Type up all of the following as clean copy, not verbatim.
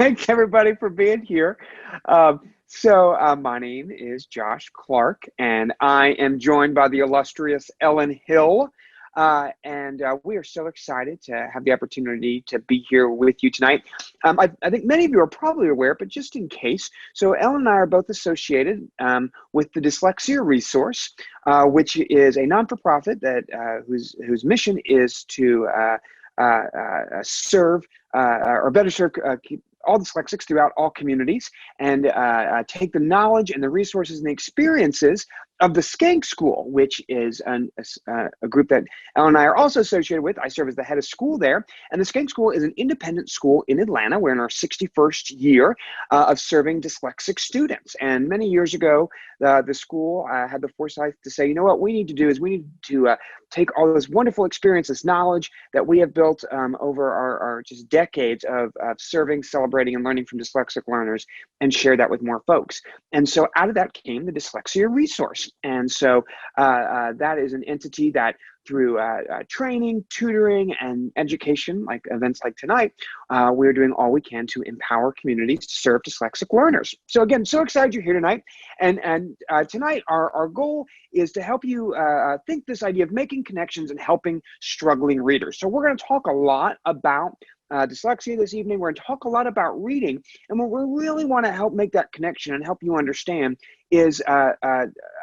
Thanks everybody for being here. My name is Josh Clark, and I am joined by the illustrious Ellen Hill. We are so excited to have the opportunity to be here with you tonight. I think many of you are probably aware, but just in case, so Ellen and I are both associated with the Dyslexia Resource, which is a non-for-profit that whose mission is to serve or better serve all dyslexics throughout all communities, and take the knowledge and the resources and the experiences of the Skank School, which is a group that Ellen and I are also associated with. I serve as the head of school there, and the Skank School is an independent school in Atlanta. We're in our 61st year of serving dyslexic students. And many years ago, the school had the foresight to say, you know what we need to do is we need to take all this wonderful experience, this knowledge that we have built over our just decades of serving, celebrating, and learning from dyslexic learners, and share that with more folks. And so out of that came the Dyslexia Resource. And so that is an entity that through training, tutoring, and education, like events like tonight, we're doing all we can to empower communities to serve dyslexic learners. So again, so excited you're here tonight. And tonight, our goal is to help you think this idea of making connections and helping struggling readers. So we're going to talk a lot about dyslexia this evening. We're going to talk a lot about reading, and what we really want to help make that connection and help you understand is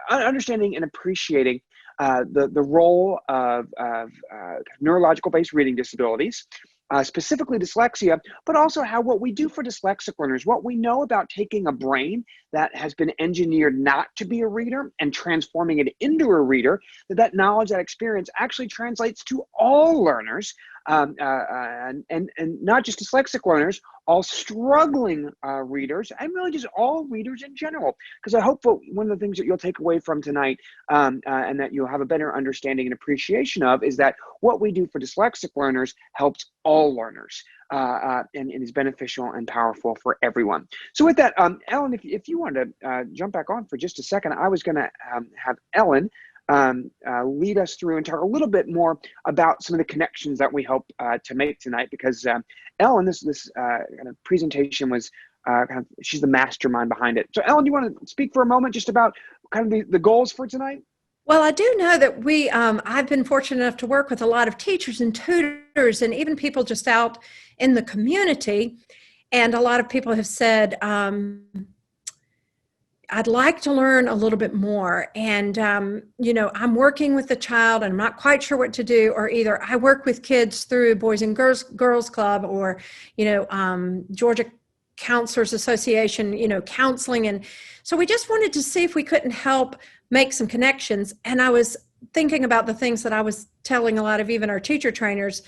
understanding and appreciating the role of neurological-based reading disabilities, specifically dyslexia, but also how what we do for dyslexic learners, what we know about taking a brain that has been engineered not to be a reader and transforming it into a reader, that knowledge, that experience actually translates to all learners, and not just dyslexic learners, all struggling readers, and really just all readers in general. Because I hope one of the things that you'll take away from tonight, and that you'll have a better understanding and appreciation of, is that what we do for dyslexic learners helps all learners, and is beneficial and powerful for everyone. So with that, Ellen, if you wanted to jump back on for just a second, I was going to have Ellen lead us through and talk a little bit more about some of the connections that we hope to make tonight, because Ellen, this kind of presentation was she's the mastermind behind it. So Ellen, do you want to speak for a moment just about kind of the goals for tonight? Well, I do know that I've been fortunate enough to work with a lot of teachers and tutors and even people just out in the community. And a lot of people have said, I'd like to learn a little bit more. And, I'm working with the child and I'm not quite sure what to do, or either I work with kids through Boys and Girls Club, or, Georgia Counselors Association, counseling. And so we just wanted to see if we couldn't help make some connections. And I was thinking about the things that I was telling a lot of even our teacher trainers.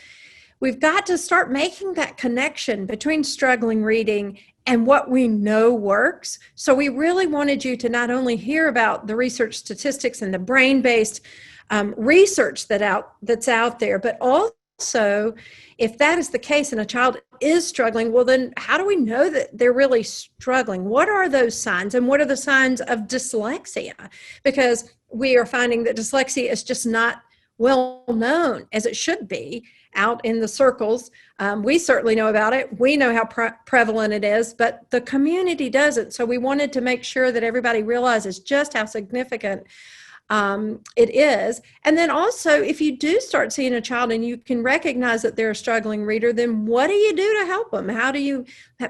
We've got to start making that connection between struggling reading and what we know works. So we really wanted you to not only hear about the research statistics and the brain-based research that's out there, but also, if that is the case and a child is struggling, well then how do we know that they're really struggling? What are those signs, and what are the signs of dyslexia? Because we are finding that dyslexia is just not well known as it should be out in the circles. We certainly know about it. We know how prevalent it is, but the community doesn't. So we wanted to make sure that everybody realizes just how significant it is. And then also, if you do start seeing a child and you can recognize that they're a struggling reader, then what do you do to help them? How do you,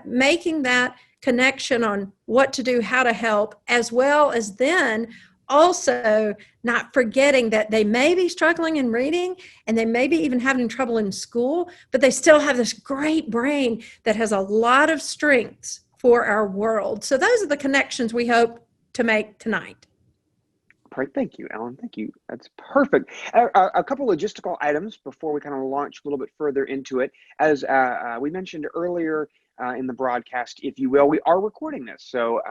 making that connection on what to do, how to help, as well as then also not forgetting that they may be struggling in reading and they may be even having trouble in school, but they still have this great brain that has a lot of strengths for our world. So those are the connections we hope to make tonight. Great. Thank you, Ellen. Thank you. That's perfect. A couple logistical items before we kind of launch a little bit further into it. As we mentioned earlier in the broadcast, if you will, we are recording this. So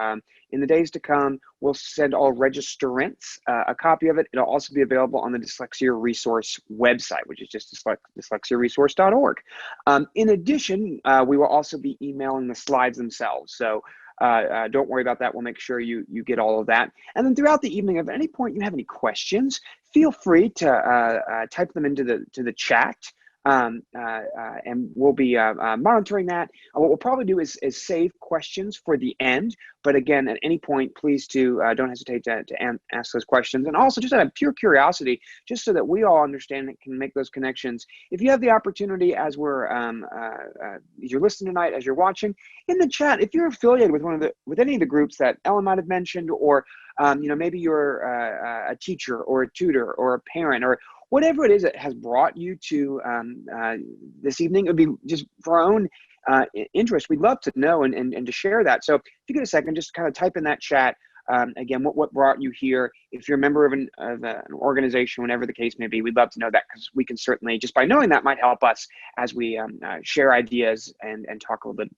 in the days to come, we'll send all registrants a copy of it. It'll also be available on the Dyslexia Resource website, which is just dyslexiaresource.org. In addition, we will also be emailing the slides themselves. So don't worry about that. We'll make sure you get all of that. And then throughout the evening, if at any point you have any questions, feel free to type them into the chat and we'll be monitoring that. What we'll probably do is save questions for the end. But again, at any point, please don't hesitate to ask those questions. And also just out of pure curiosity, just so that we all understand and can make those connections. If you have the opportunity, as you're listening tonight, as you're watching, in the chat, if you're affiliated with any of the groups that Ellen might have mentioned, or maybe you're a teacher or a tutor or a parent or whatever it is that has brought you to this evening, it would be just for our own interest. We'd love to know and to share that. So if you get a second, just kind of type in that chat. Again, what brought you here? If you're a member of an organization, whatever the case may be, we'd love to know that, because we can certainly, just by knowing that, might help us as we share ideas and talk a little bit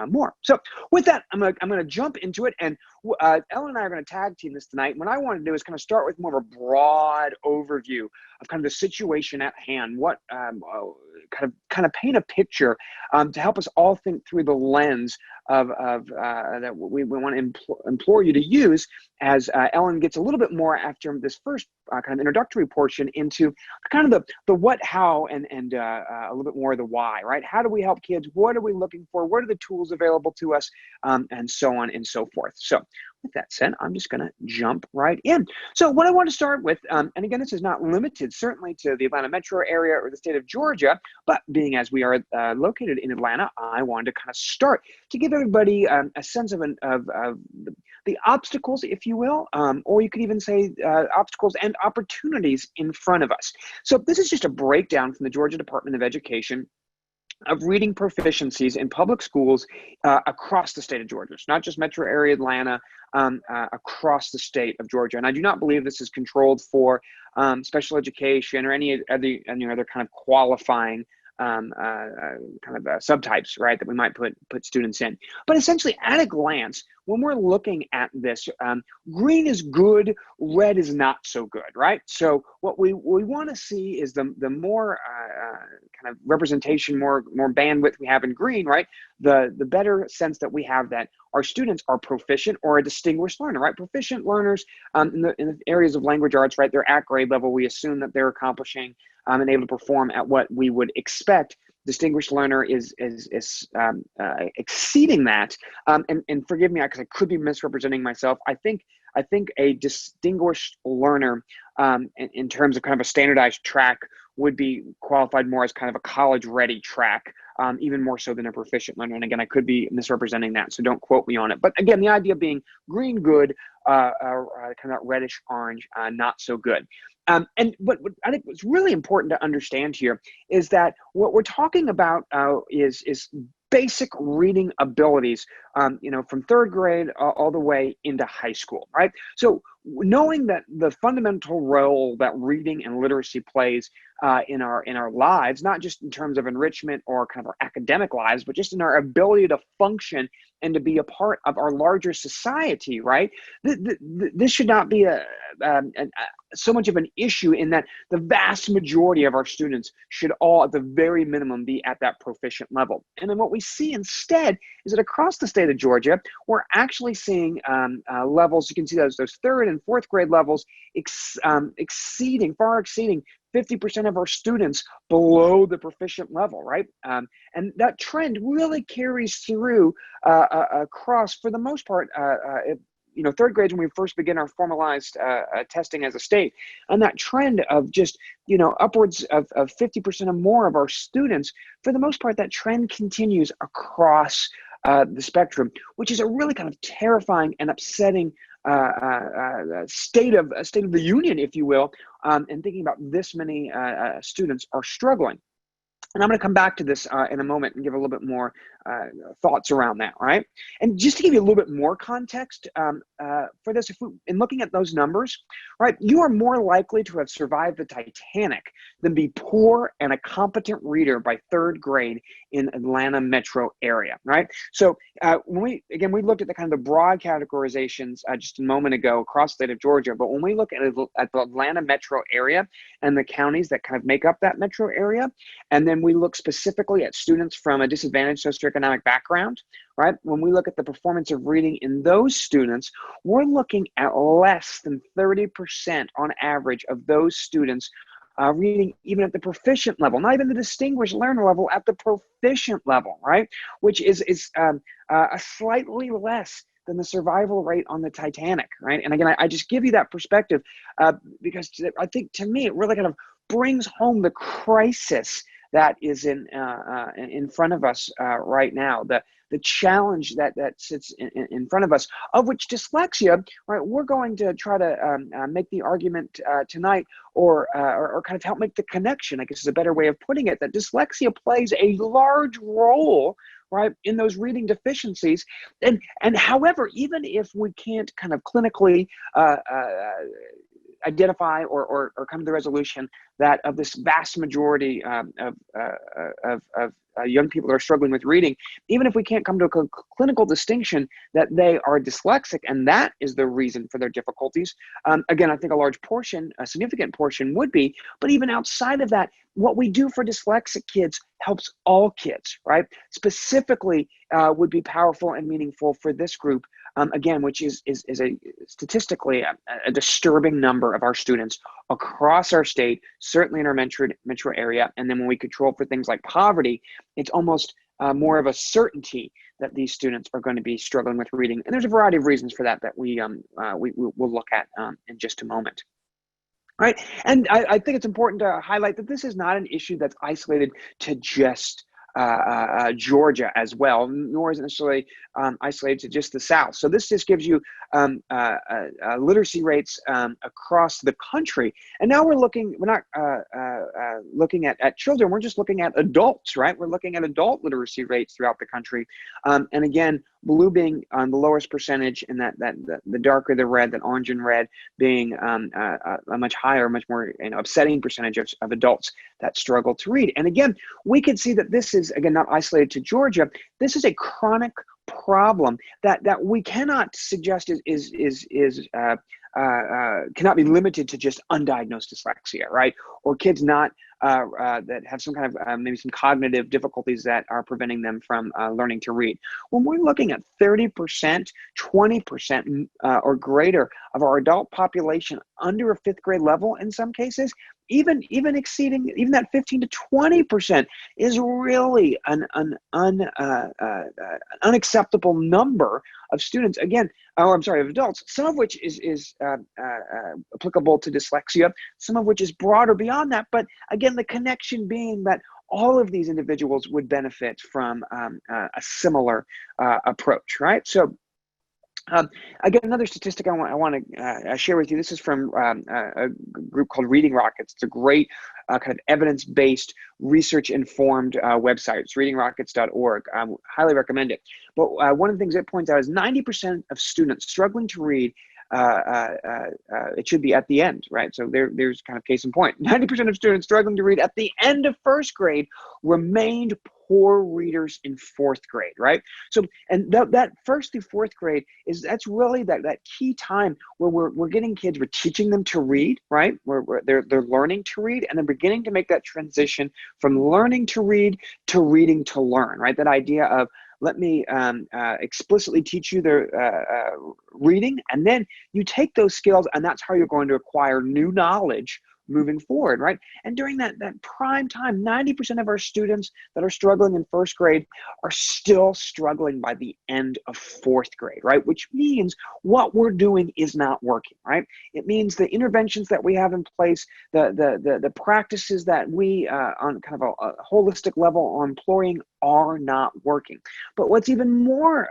more. So with that, I'm gonna jump into it, and Ellen and I are gonna tag team this tonight. What I want to do is kind of start with more of a broad overview of kind of the situation at hand. What kind of paint a picture to help us all think through the lens of that we want to implore you to use as Ellen gets a little bit more after this first kind of introductory portion into kind of the what, how, and a little bit more of the why, right? How do we help kids? What are we looking for? What are the tools available to us? And so on and so forth. So with that said, I'm just going to jump right in. So what I want to start with, and again, this is not limited certainly to the Atlanta metro area or the state of Georgia, but being as we are located in Atlanta, I wanted to kind of start to give everybody a sense of the obstacles, if you will, or you could even say obstacles and opportunities in front of us. So this is just a breakdown from the Georgia Department of Education of reading proficiencies in public schools across the state of Georgia. It's not just metro area Atlanta, across the state of Georgia. And I do not believe this is controlled for special education or any other kind of qualifying subtypes, right, that we might put students in. But essentially, at a glance, when we're looking at this, green is good, red is not so good, right? So what we want to see is the more kind of representation, more bandwidth we have in green, right? The better sense that we have that our students are proficient or a distinguished learner, right? Proficient learners in the areas of language arts, right? They're at grade level. We assume that they're accomplishing and able to perform at what we would expect. Distinguished learner is exceeding that. And forgive me, because I could be misrepresenting myself. I think a distinguished learner, in terms of kind of a standardized track, would be qualified more as kind of a college-ready track, even more so than a proficient learner. And again, I could be misrepresenting that, so don't quote me on it. But again, the idea being green good, kind of reddish orange, not so good. And what I think was really important to understand here is that what we're talking about is basic reading abilities, from third grade all the way into high school, right? So knowing that the fundamental role that reading and literacy plays in our lives, not just in terms of enrichment or kind of our academic lives, but just in our ability to function and to be a part of our larger society, right? This should not be so much of an issue, in that the vast majority of our students should all, at the very minimum, be at that proficient level. And then what we see instead is that across the state of Georgia, we're actually seeing levels. You can see those third and fourth grade levels far exceeding 50% of our students below the proficient level, right? And that trend really carries through across, for the most part, third grade when we first begin our formalized testing as a state. And that trend of just, upwards of 50% or more of our students, for the most part, that trend continues across the spectrum, which is a really kind of terrifying and upsetting state of the union, if you will, and thinking about this many students are struggling. And I'm going to come back to this in a moment and give a little bit more thoughts around that, right? And just to give you a little bit more context for this, in looking at those numbers, right, you are more likely to have survived the Titanic than be poor and a competent reader by third grade in Atlanta metro area, right? So when we looked at the kind of the broad categorizations just a moment ago across the state of Georgia, but when we look at the Atlanta metro area and the counties that kind of make up that metro area, and then we look specifically at students from a disadvantaged socioeconomic background, right? When we look at the performance of reading in those students, we're looking at less than 30% on average of those students reading even at the proficient level, not even the distinguished learner level, at the proficient level, right? Which is a slightly less than the survival rate on the Titanic, right? And again, I just give you that perspective because I think, to me, it really kind of brings home the crisis that is in front of us right now, the challenge that sits in front of us, of which dyslexia, right? We're going to try to make the argument tonight, or kind of help make the connection, I guess is a better way of putting it, that dyslexia plays a large role, right, in those reading deficiencies. And however, even if we can't kind of clinically identify or come to the resolution that of this vast majority of young people that are struggling with reading, even if we can't come to a clinical distinction that they are dyslexic and that is the reason for their difficulties, again, I think a large portion, a significant portion would be, but even outside of that, what we do for dyslexic kids helps all kids, right? Specifically would be powerful and meaningful for this group, again, which is a statistically a disturbing number of our students across our state, certainly in our metro area. And then when we control for things like poverty, it's almost more of a certainty that these students are going to be struggling with reading. And there's a variety of reasons for that we will look at in just a moment. Right, and I think it's important to highlight that this is not an issue that's isolated to just Georgia as well, nor is it necessarily isolated to just the South. So this just gives you literacy rates across the country. And now we're not looking at children, we're just looking at adults, right? We're looking at adult literacy rates throughout the country. And again, blue being on the lowest percentage, and the darker the red, that orange and red being a much higher, much more upsetting percentage of adults that struggle to read. And again, we can see that this is, again, not isolated to Georgia. This is a chronic problem that we cannot suggest cannot be limited to just undiagnosed dyslexia, right? Or kids not that have some kind of maybe some cognitive difficulties that are preventing them from learning to read. When we're looking at 30%, 20% or greater of our adult population under a 5th grade level, in some cases, even exceeding even that 15 to 20% is really an unacceptable number of students. Again, of adults, some of which is applicable to dyslexia, some of which is broader beyond that. But again, the connection being that all of these individuals would benefit from a similar approach, right? So again, another statistic I want to share with you. This is from a group called Reading Rockets. It's a great kind of evidence-based, research-informed website. It's readingrockets.org. I highly recommend it. But one of the things it points out is 90% of students struggling to read, it should be at the end, right? So there's kind of case in point. 90% of students struggling to read at the end of 1st grade remained poor readers in 4th grade, right? So, and that 1st through 4th grade that's really that key time where we're getting kids, we're teaching them to read, right? Where they're learning to read, and they're beginning to make that transition from learning to read to reading to learn, right? That idea of, let me explicitly teach you the reading, and then you take those skills, and that's how you're going to acquire new knowledge moving forward, right? And during that prime time, 90% of our students that are struggling in 1st grade are still struggling by the end of 4th grade, right? Which means what we're doing is not working, right? It means the interventions that we have in place, the practices that we on kind of a holistic level are employing are not working. But what's even more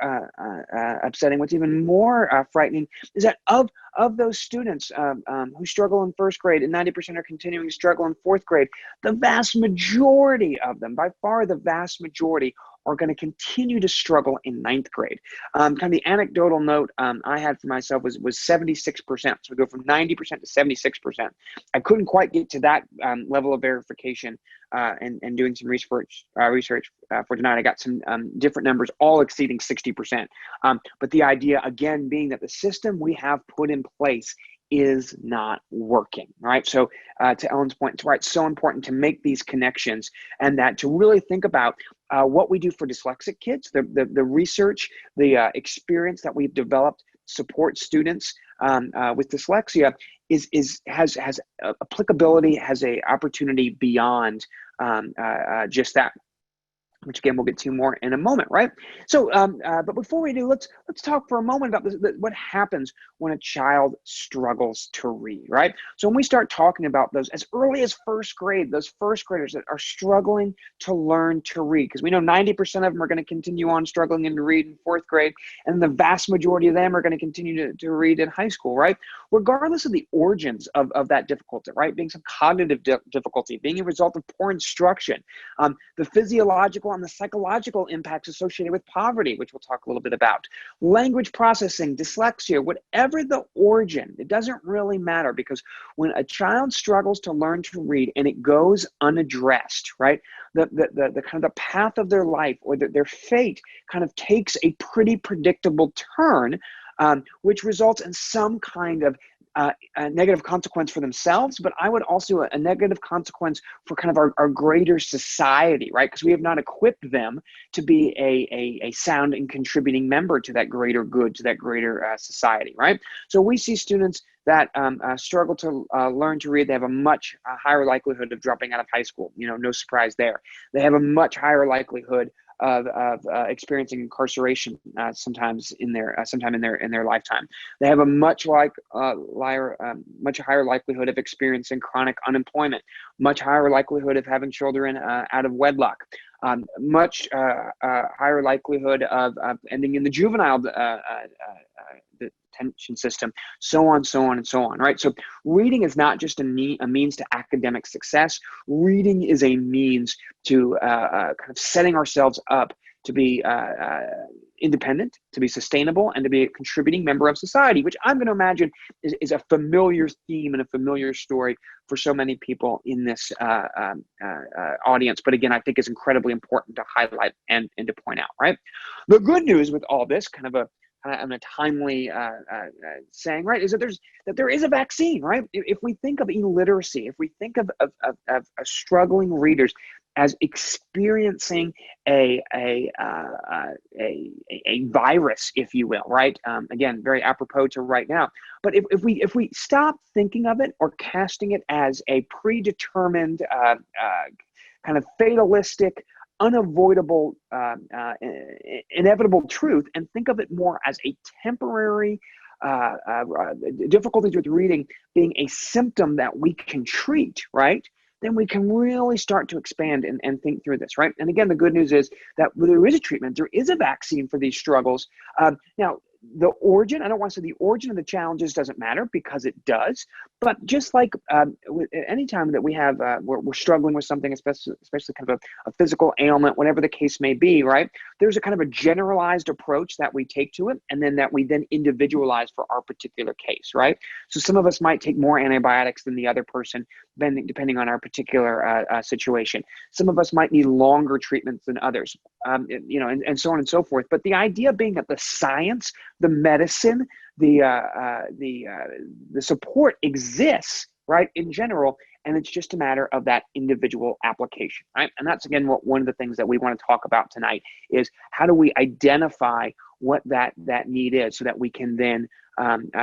upsetting, what's even more frightening, is that of those students who struggle in 1st grade, and 90% are continuing to struggle in 4th grade, the vast majority of them, by far the vast majority, are going to continue to struggle in 9th grade. Kind of the anecdotal note I had for myself was 76%. So we go from 90% to 76%. I couldn't quite get to that level of verification and doing some research for tonight. I got some different numbers, all exceeding 60%. But the idea, again, being that the system we have put in place is not working, right? So to Ellen's point, it's so important to make these connections, and that to really think about what we do for dyslexic kids, the research, the experience that we've developed support students with dyslexia has applicability, has a opportunity beyond just that, which again we'll get to more in a moment, right? So, but before we do, let's talk for a moment about what happens when a child struggles to read, right? So when we start talking about those as early as first grade, those first graders that are struggling to learn to read, because we know 90% of them are going to continue on struggling to read in fourth grade, and the vast majority of them are going to continue to read in high school, right? Regardless of the origins of that difficulty, right? Being some cognitive difficulty, being a result of poor instruction, the physiological and the psychological impacts associated with poverty, which we'll talk a little bit about, language processing, dyslexia, whatever the origin, it doesn't really matter, because when a child struggles to learn to read and it goes unaddressed, right, the kind of the path of their life or their fate kind of takes a pretty predictable turn, which results in some kind of a negative consequence for themselves, but I would also a negative consequence for kind of our greater society, right? Because we have not equipped them to be a sound and contributing member to that greater good, to that greater society, right? So we see students that struggle to learn to read. They have a much higher likelihood of dropping out of high school. You know, no surprise there. They have a much higher likelihood of experiencing incarceration sometimes in their sometime in their lifetime. They have a much higher likelihood of experiencing chronic unemployment, much higher likelihood of having children out of wedlock, much higher likelihood of ending in the juvenile detention system, so on, right? So reading is not just a means to academic success. Reading is a means to kind of setting ourselves up to be independent, to be sustainable, and to be a contributing member of society, which I'm going to imagine is a familiar theme and a familiar story for so many people in this audience. But again, I think is incredibly important to highlight and to point out, right? The good news with all this, kind of a timely saying, right, is that there is a vaccine, right? If we think of illiteracy, if we think of struggling readers as experiencing a virus, if you will, right? Again, very apropos to right now. But if we stop thinking of it or casting it as a predetermined kind of fatalistic, unavoidable, inevitable truth, and think of it more as a temporary difficulties with reading being a symptom that we can treat, right? Then we can really start to expand and think through this, right? And again, the good news is that there is a treatment, there is a vaccine for these struggles. Now, the origin, I don't want to say the origin of the challenges doesn't matter, because it does. But just like any time that we have, we're struggling with something, especially kind of a physical ailment, whatever the case may be, right? There's a kind of a generalized approach that we take to it, and then that we then individualize for our particular case, right? So some of us might take more antibiotics than the other person, depending on our particular situation. Some of us might need longer treatments than others, you know, and so on and so forth. But the idea being that the science, the medicine, the support exists, right, in general, and it's just a matter of that individual application, right? And that's, again, one of the things that we want to talk about tonight is how do we identify what that need is, so that we can then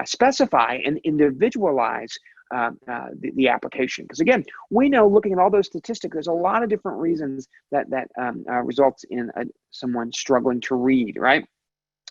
specify and individualize the application. Because again, we know, looking at all those statistics, there's a lot of different reasons that results in someone struggling to read, right?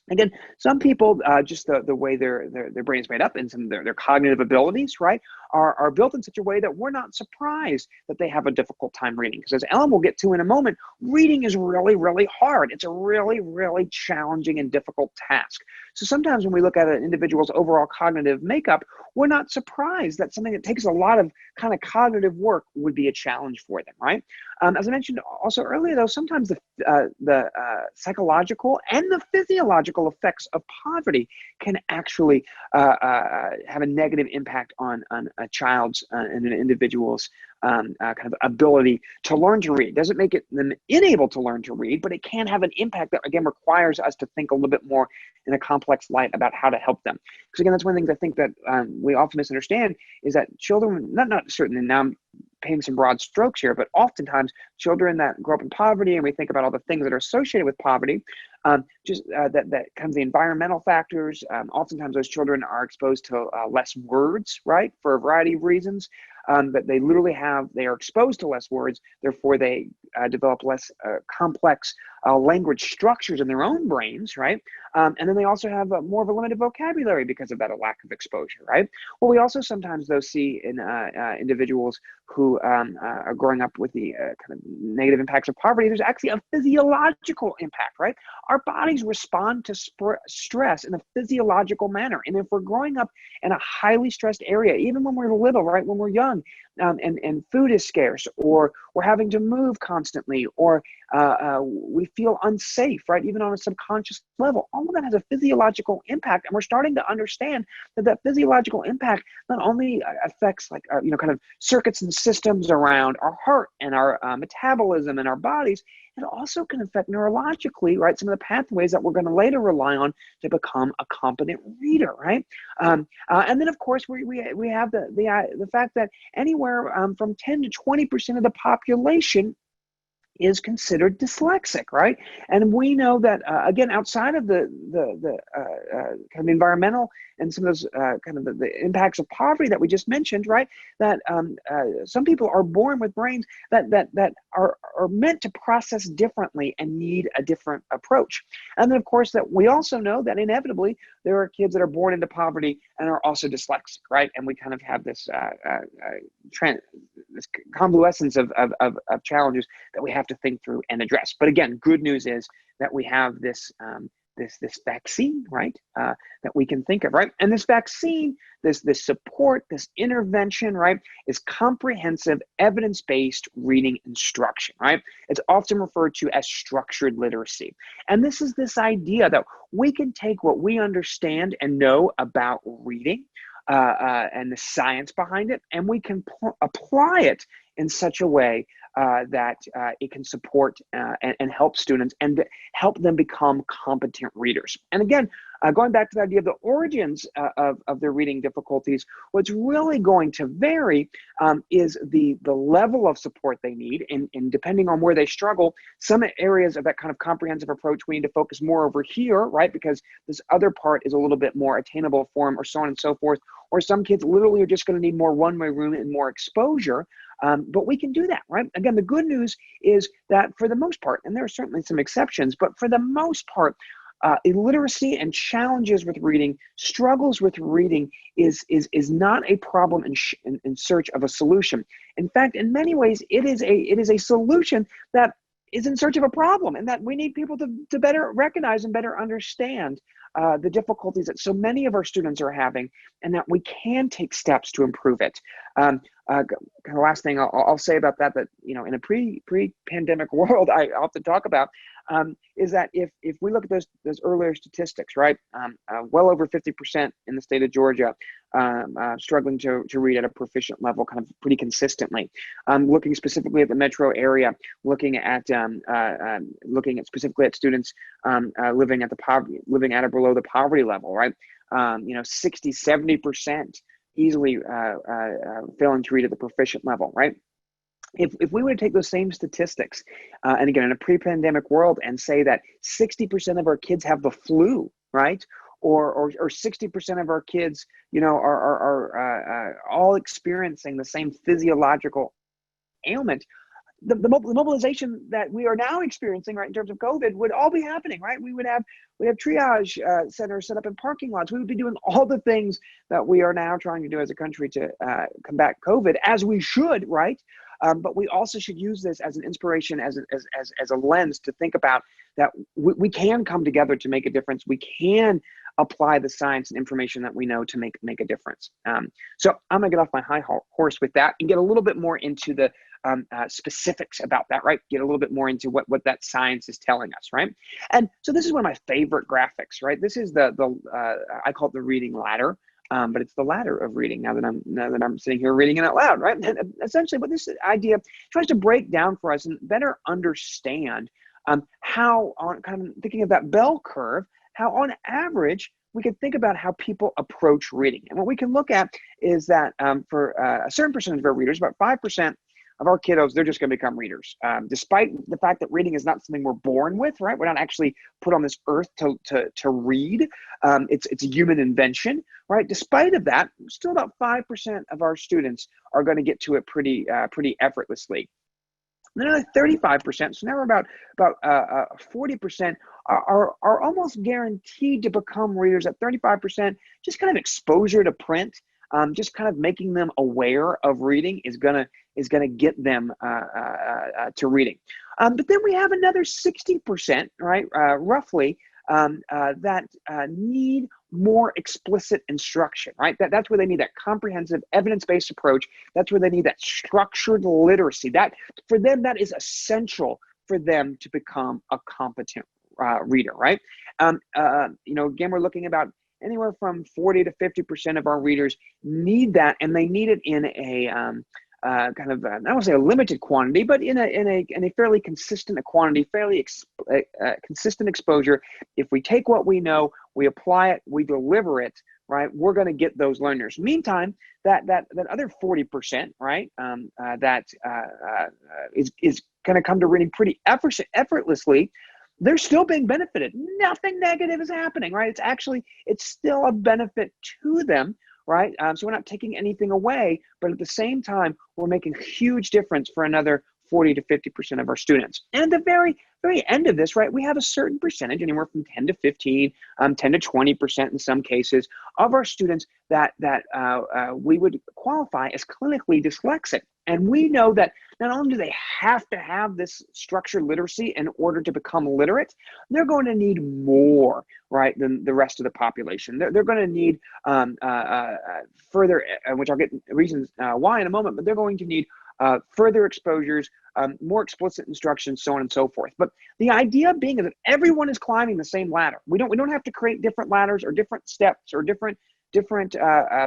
Again, some people, just the way their brain is made up and some of their cognitive abilities, right, are built in such a way that we're not surprised that they have a difficult time reading. Because as Ellen will get to in a moment, reading is really, really hard. It's a really, really challenging and difficult task. So sometimes when we look at an individual's overall cognitive makeup, we're not surprised that something that takes a lot of kind of cognitive work would be a challenge for them, right? As I mentioned also earlier, though, sometimes the psychological and the physiological effects of poverty can actually have a negative impact on a child's and an individual's kind of ability to learn to read. Doesn't make them unable to learn to read, but it can have an impact that, again, requires us to think a little bit more in a complex light about how to help them. Because again, that's one of the things I think that we often misunderstand, is that children, not certainly now, painting some broad strokes here, but oftentimes children that grow up in poverty, and we think about all the things that are associated with poverty, that comes the environmental factors. Oftentimes those children are exposed to less words, right, for a variety of reasons. That they are exposed to less words, therefore they develop less complex language structures in their own brains, right? And then they also have more of a limited vocabulary because of that, a lack of exposure, right? Well, we also sometimes, though, see in individuals who are growing up with the kind of negative impacts of poverty, there's actually a physiological impact, right? Our bodies respond to stress in a physiological manner. And if we're growing up in a highly stressed area, even when we're little, right, when we're young, and food is scarce, or we're having to move constantly, or we feel unsafe, right, even on a subconscious level, all of that has a physiological impact. And we're starting to understand that physiological impact not only affects kind of circuits and systems around our heart and our metabolism and our bodies, it also can affect neurologically, right, some of the pathways that we're going to later rely on to become a competent reader, right? And then, of course, we have the fact that anywhere from 10 to 20% of the population is considered dyslexic, right? And we know that again, outside of the kind of environmental and some of those kind of the impacts of poverty that we just mentioned, right? That some people are born with brains that are meant to process differently and need a different approach. And then, of course, that we also know that inevitably there are kids that are born into poverty and are also dyslexic, right? And we kind of have this this convalescence of challenges that we have to think through and address. But again, good news is that we have this this vaccine, right, that we can think of, right? And this vaccine, this support, this intervention, right, is comprehensive, evidence-based reading instruction, right? It's often referred to as structured literacy. And this is this idea that we can take what we understand and know about reading and the science behind it, and we can apply it in such a way that it can support and help students and help them become competent readers. And again, going back to the idea of the origins of their reading difficulties, what's really going to vary is the level of support they need. And depending on where they struggle, some areas of that kind of comprehensive approach, we need to focus more over here, right? Because this other part is a little bit more attainable for them, or so on and so forth. Or some kids literally are just going to need more runway room and more exposure. But we can do that, right? Again, the good news is that for the most part, and there are certainly some exceptions, but for the most part, illiteracy and challenges with reading, struggles with reading is not a problem in search of a solution. In fact, in many ways, it is a solution that is in search of a problem, and that we need people to better recognize and better understand the difficulties that so many of our students are having, and that we can take steps to improve it. Kind of last thing I'll say about that, in a pre-pandemic world, I often talk about is that if we look at those earlier statistics, right, well over 50% in the state of Georgia struggling to read at a proficient level, kind of pretty consistently. Looking specifically at the metro area, looking at specifically at students living at or below the poverty level, right? 60-70% easily failing to read at the proficient level, right? If we were to take those same statistics, and again, in a pre-pandemic world, and say that 60% of our kids have the flu, right? Or 60% of our kids, are all experiencing the same physiological ailment, the mobilization that we are now experiencing, right, in terms of COVID, would all be happening, right? We would have triage centers set up in parking lots. We would be doing all the things that we are now trying to do as a country to combat COVID, as we should, right? But we also should use this as an inspiration, as a lens to think about that we can come together to make a difference. We can apply the science and information that we know to make a difference. So I'm gonna get off my high horse with that and get a little bit more into the specifics about that, right? Get a little bit more into what that science is telling us, right? And so this is one of my favorite graphics, right? This is I call it the reading ladder. But it's the ladder of reading now that I'm sitting here reading it out loud, right? And essentially what this idea tries to break down for us and better understand how, on kind of thinking of that bell curve, how on average we can think about how people approach reading. And what we can look at is that for a certain percentage of our readers, about 5%, of our kiddos, they're just going to become readers. Despite the fact that reading is not something we're born with, right? We're not actually put on this earth to read. It's a human invention, right? Despite of that, still about 5% of our students are going to get to it pretty effortlessly. And then another 35%, so now we're about 40% are almost guaranteed to become readers. At 35%, just kind of exposure to print, just kind of making them aware of reading is gonna get them to reading. But then we have another 60%, right, roughly, that need more explicit instruction, right? That's where they need that comprehensive evidence-based approach. That's where they need that structured literacy. That, for them, that is essential for them to become a competent reader, right? Again, we're looking about anywhere from 40 to 50% of our readers need that, and they need it in a I don't want to say a limited quantity, but in a fairly consistent quantity, consistent exposure. If we take what we know, we apply it, we deliver it, right, we're going to get those learners. Meantime, that other 40%, right, that is going to come to reading pretty effortlessly, they're still being benefited. Nothing negative is happening, right? It's still a benefit to them, right? So we're not taking anything away, but at the same time, we're making a huge difference for another 40 to 50% of our students. And at the very, very end of this, right, we have a certain percentage, anywhere from 10 to 15, 10 to 20% in some cases, of our students that we would qualify as clinically dyslexic. And we know that not only do they have to have this structured literacy in order to become literate, they're going to need more, right, than the rest of the population. They're going to need further, which I'll get reasons why in a moment, but they're going to need further exposures, more explicit instructions, so on and so forth. But the idea being is that everyone is climbing the same ladder. We don't have to create different ladders or different steps or different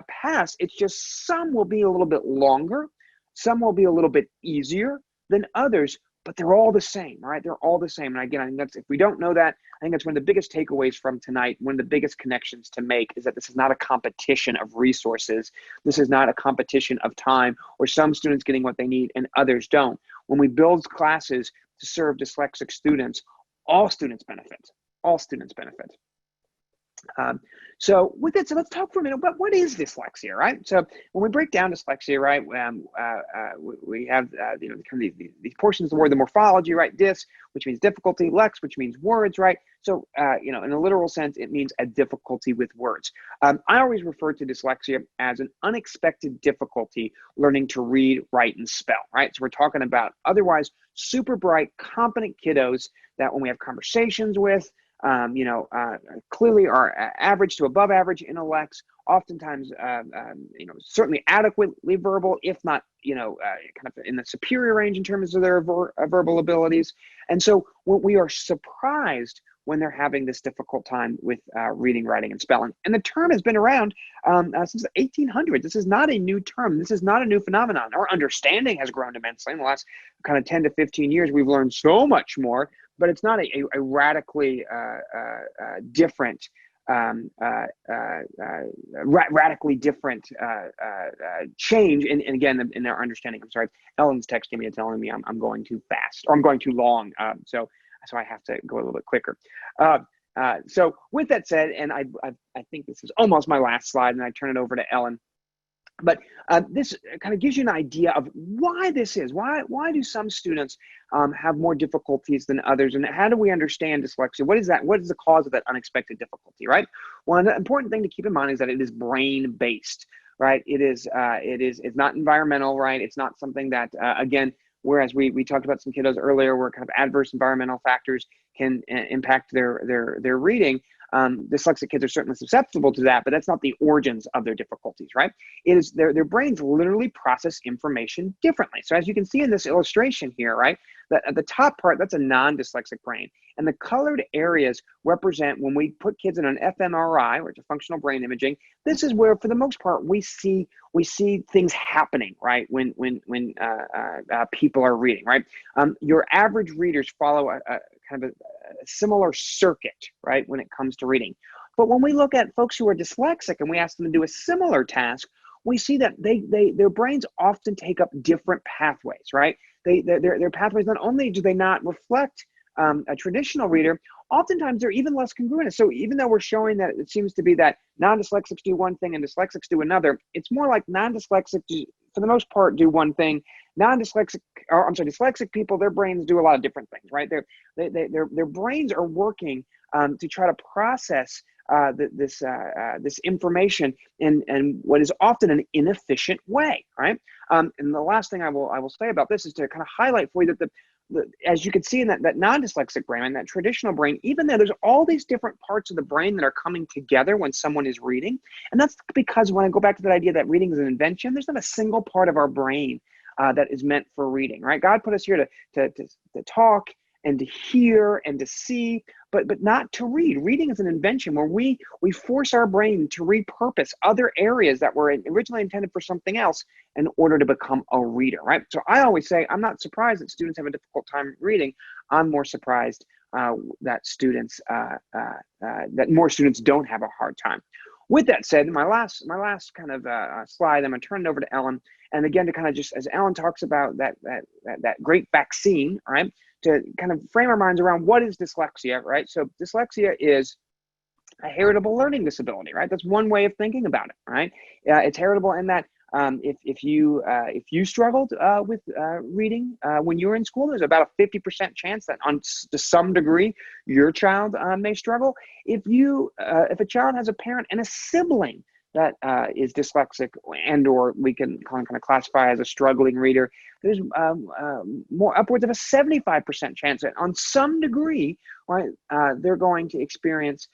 paths. It's just some will be a little bit longer, some will be a little bit easier than others, but they're all the same, right? They're all the same. And again, I think if we don't know that, I think that's one of the biggest takeaways from tonight. One of the biggest connections to make is that this is not a competition of resources. This is not a competition of time, or some students getting what they need and others don't. When we build classes to serve dyslexic students, all students benefit. All students benefit. So with that, so let's talk for a minute about what is dyslexia, right? So when we break down dyslexia, right, we have kind of these portions of the word, the morphology, right? Dys, which means difficulty, lex, which means words, right? So in a literal sense, it means a difficulty with words. I always refer to dyslexia as an unexpected difficulty learning to read, write, and spell, right? So we're talking about otherwise super bright, competent kiddos that when we have conversations with, clearly are average to above average intellects, oftentimes, certainly adequately verbal, if not, kind of in the superior range in terms of their verbal abilities. And so we are surprised when they're having this difficult time with reading, writing, and spelling. And the term has been around since the 1800s. This is not a new term. This is not a new phenomenon. Our understanding has grown immensely in the last kind of 10 to 15 years. We've learned so much more, but it's not a radically different, radically different change. And again, in our understanding, I'm sorry, Ellen's texting me and telling me I'm going too fast or I'm going too long. So I have to go a little bit quicker. So with that said, and I think this is almost my last slide, and I turn it over to Ellen. But this kind of gives you an idea of why this is. Why do some students have more difficulties than others, and how do we understand dyslexia? What is that? What is the cause of that unexpected difficulty, right? Well, an important thing to keep in mind is that it is brain-based, right? It's not environmental, right? It's not something that, again, whereas we talked about some kiddos earlier where kind of adverse environmental factors can impact their reading. Dyslexic kids are certainly susceptible to that, but that's not the origins of their difficulties, right? It is their brains literally process information differently. So as you can see in this illustration here, right, at the top part, that's a non-dyslexic brain. And the colored areas represent when we put kids in an fMRI, or it's a functional brain imaging. This is where, for the most part, we see things happening, right, when people are reading, right? Your average readers follow a kind of a similar circuit, right, when it comes to reading. But when we look at folks who are dyslexic and we ask them to do a similar task, we see that their brains often take up different pathways, right? Their pathways, not only do they not reflect a traditional reader, oftentimes they're even less congruent. So even though we're showing that it seems to be that non-dyslexics do one thing and dyslexics do another, it's more like non-dyslexics, for the most part, do one thing. Dyslexic people, their brains do a lot of different things, right? Their brains are working to try to process this information in what is often an inefficient way, right? And the last thing I will say about this is to kind of highlight for you that as you can see in that non-dyslexic brain and that traditional brain, even though there's all these different parts of the brain that are coming together when someone is reading, and that's because when I go back to that idea that reading is an invention, there's not a single part of our brain that is meant for reading, right? God put us here to talk and to hear and to see, but not to read. Reading is an invention where we force our brain to repurpose other areas that were originally intended for something else in order to become a reader, right? So I always say, I'm not surprised that students have a difficult time reading. I'm more surprised that more students don't have a hard time. With that said, my last kind of slide, I'm going to turn it over to Ellen. And again, to kind of just, as Ellen talks about that great vaccine, right? To kind of frame our minds around what is dyslexia, right? So dyslexia is a heritable learning disability, right? That's one way of thinking about it, right? It's heritable in that if you struggled with reading when you were in school, there's about a 50% chance that to some degree your child may struggle. If a child has a parent and a sibling that is dyslexic or we can kind of classify as a struggling reader, there's more upwards of a 75% chance that on some degree, right, they're going to experience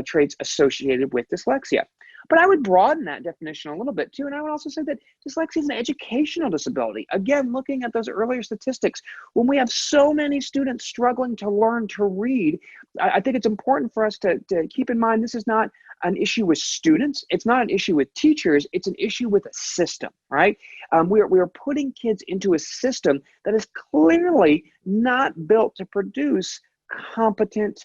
traits associated with dyslexia. But I would broaden that definition a little bit too, and I would also say that dyslexia is an educational disability. Again, looking at those earlier statistics, when we have so many students struggling to learn to read, I think it's important for us to keep in mind this is not an issue with students. It's not an issue with teachers. It's an issue with a system, right? We are putting kids into a system that is clearly not built to produce competent,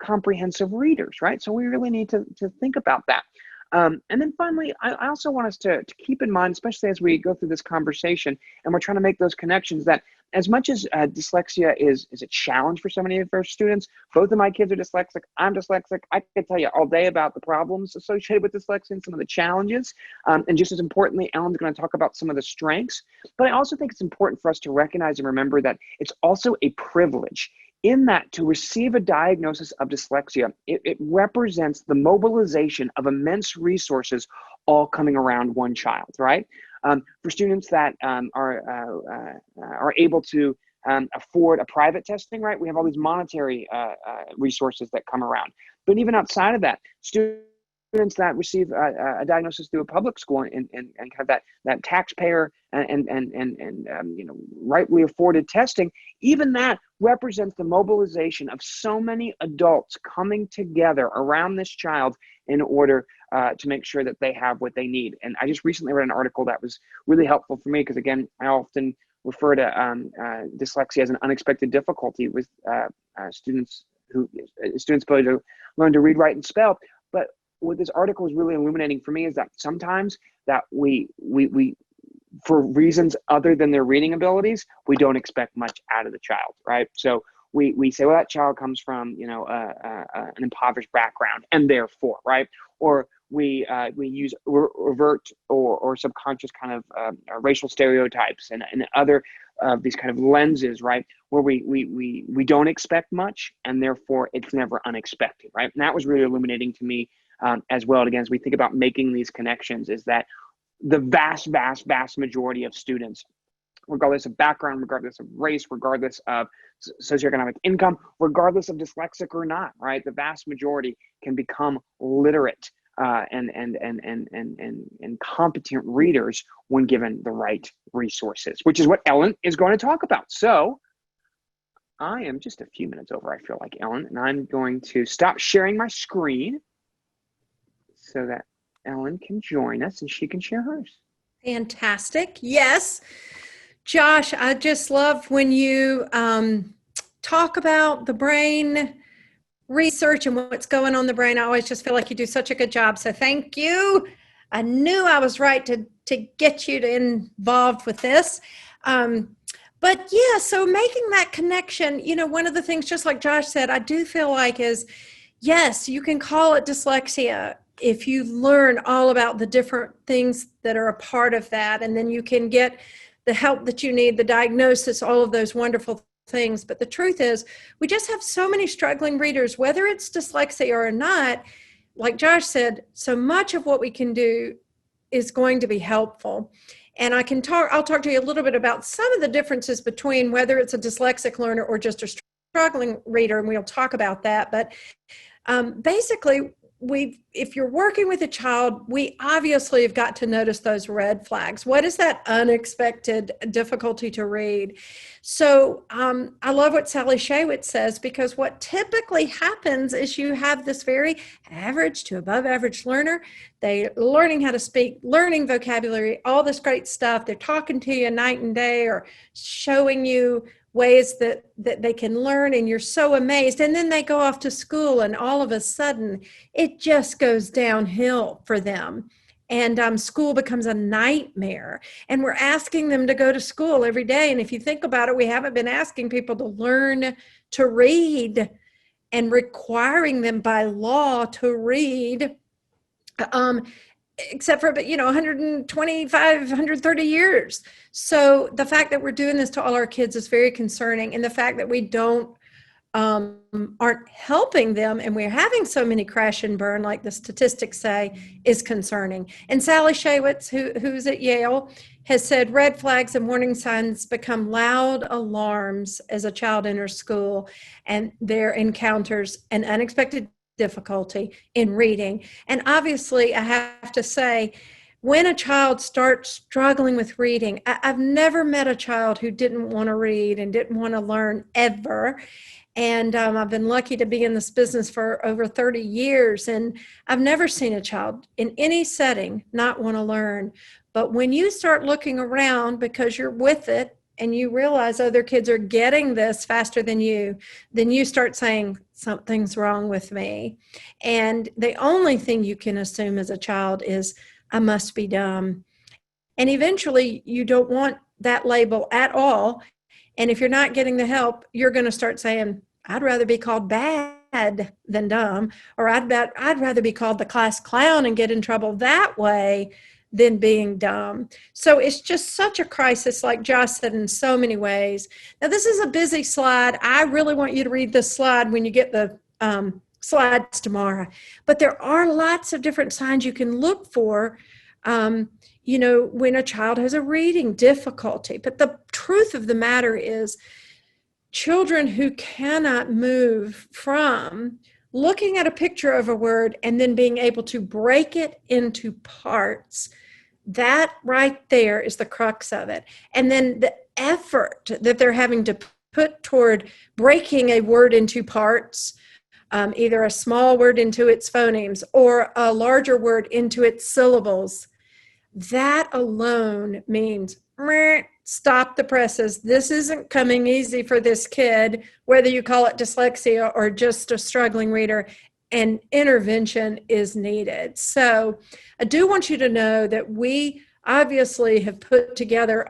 comprehensive readers, right? So we really need to think about that. And then finally, I also want us to keep in mind, especially as we go through this conversation and we're trying to make those connections, that as much as dyslexia is a challenge for so many of our students, both of my kids are dyslexic, I'm dyslexic. I could tell you all day about the problems associated with dyslexia and some of the challenges. And just as importantly, Ellen's going to talk about some of the strengths. But I also think it's important for us to recognize and remember that it's also a privilege, in that to receive a diagnosis of dyslexia, it represents the mobilization of immense resources all coming around one child, right? For students that are able to afford a private testing, right? We have all these monetary resources that come around. But even outside of that, students that receive a diagnosis through a public school and kind of that taxpayer and rightly afforded testing, even that represents the mobilization of so many adults coming together around this child in order to make sure that they have what they need. And I just recently read an article that was really helpful for me because, again, I often refer to dyslexia as an unexpected difficulty with students' ability to learn to read, write, and spell. But what this article is really illuminating for me is that sometimes that we for reasons other than their reading abilities, we don't expect much out of the child, right? So we say, well, that child comes from an impoverished background, and therefore, right? Or we use overt or subconscious kind of racial stereotypes and other these kind of lenses, right? Where we don't expect much, and therefore it's never unexpected, right? And that was really illuminating to me as well. And again, as we think about making these connections, is that the vast majority of students, regardless of background, regardless of race, regardless of socioeconomic income, regardless of dyslexic or not, right? The vast majority can become literate and competent readers when given the right resources, which is what Ellen is going to talk about. So I am just a few minutes over, I feel like, Ellen, and I'm going to stop sharing my screen so that Ellen can join us and she can share hers. Fantastic. Yes. Josh, I just love when you talk about the brain research and what's going on in the brain. I always just feel like you do such a good job. So thank you. I knew I was right to get you to involved with this. But yeah, so making that connection, one of the things, just like Josh said, I do feel like is, yes, you can call it dyslexia if you learn all about the different things that are a part of that, and then you can get the help that you need, the diagnosis, all of those wonderful things. But the truth is, we just have so many struggling readers, whether it's dyslexia or not. Like Josh said, so much of what we can do is going to be helpful. And I'll talk to you a little bit about some of the differences between whether it's a dyslexic learner or just a struggling reader, and we'll talk about that. But basically, if you're working with a child, we obviously have got to notice those red flags. What is that unexpected difficulty to read? So I love what Sally Shaywitz says, because what typically happens is you have this very average to above average learner. They're learning how to speak, learning vocabulary, all this great stuff. They're talking to you night and day, or showing you ways that they can learn, and you're so amazed. And then they go off to school, and all of a sudden it just goes downhill for them. And school becomes a nightmare. And we're asking them to go to school every day. And if you think about it, we haven't been asking people to learn to read and requiring them by law to read, except for 125, 130 years. So the fact that we're doing this to all our kids is very concerning. And the fact that we aren't helping them, and we're having so many crash and burn, like the statistics say, is concerning. And Sally Shaywitz, who's at Yale, has said red flags and warning signs become loud alarms as a child enters school and there encounters an unexpected difficulty in reading. And obviously, I have to say, when a child starts struggling with reading, I've never met a child who didn't want to read and didn't want to learn ever. And I've been lucky to be in this business for over 30 years, and I've never seen a child in any setting not want to learn. But when you start looking around because you're with it, and you realize other kids are getting this faster than you, then you start saying, something's wrong with me. And the only thing you can assume as a child is, I must be dumb. And eventually, you don't want that label at all. And if you're not getting the help, you're going to start saying, I'd rather be called bad than dumb, or I'd rather be called the class clown and get in trouble that way than being dumb. So it's just such a crisis, like Josh said, in so many ways. Now, this is a busy slide. I really want you to read this slide when you get the slides tomorrow. But there are lots of different signs you can look for when a child has a reading difficulty. But the truth of the matter is, children who cannot move from looking at a picture of a word and then being able to break it into parts, that right there is the crux of it. And then the effort that they're having to put toward breaking a word into parts, either a small word into its phonemes or a larger word into its syllables, that alone means stop the presses. This isn't coming easy for this kid, whether you call it dyslexia or just a struggling reader, and intervention is needed. So I do want you to know that we obviously have put together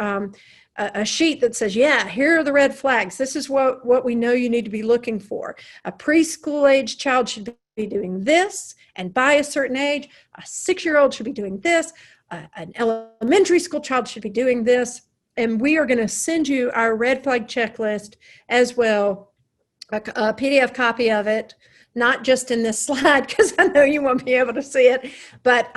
a sheet that says, yeah, here are the red flags. This is what we know you need to be looking for. A preschool age child should be doing this, and by a certain age, a 6-year-old should be doing this. An elementary school child should be doing this. And we are going to send you our red flag checklist as well, a PDF copy of it, not just in this slide, because I know you won't be able to see it, but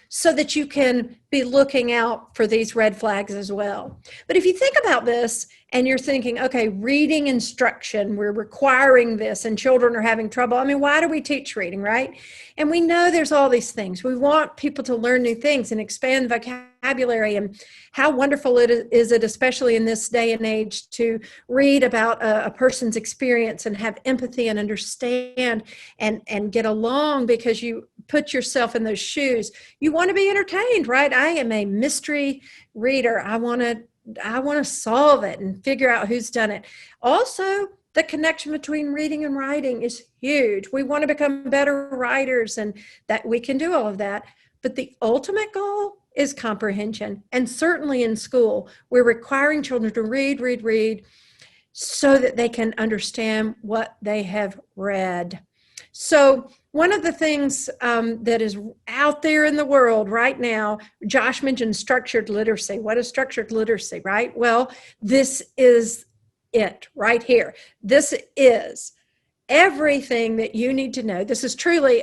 so that you can be looking out for these red flags as well. But if you think about this and you're thinking, okay, reading instruction, we're requiring this and children are having trouble. I mean, why do we teach reading, right? And we know there's all these things. We want people to learn new things and expand vocabulary, and how wonderful is it, especially in this day and age, to read about a person's experience and have empathy and understand and get along because you put yourself in those shoes. You want to be entertained, right? I am a mystery reader. I want to solve it and figure out who's done it. Also, the connection between reading and writing is huge. We want to become better writers, and that we can do all of that. but the ultimate goal is comprehension. And certainly in school, we're requiring children to read, so that they can understand what they have read. So one of the things that is out there in the world right now, Josh mentioned structured literacy. What is structured literacy, right? Well, this is it right here. This is everything that you need to know. This is truly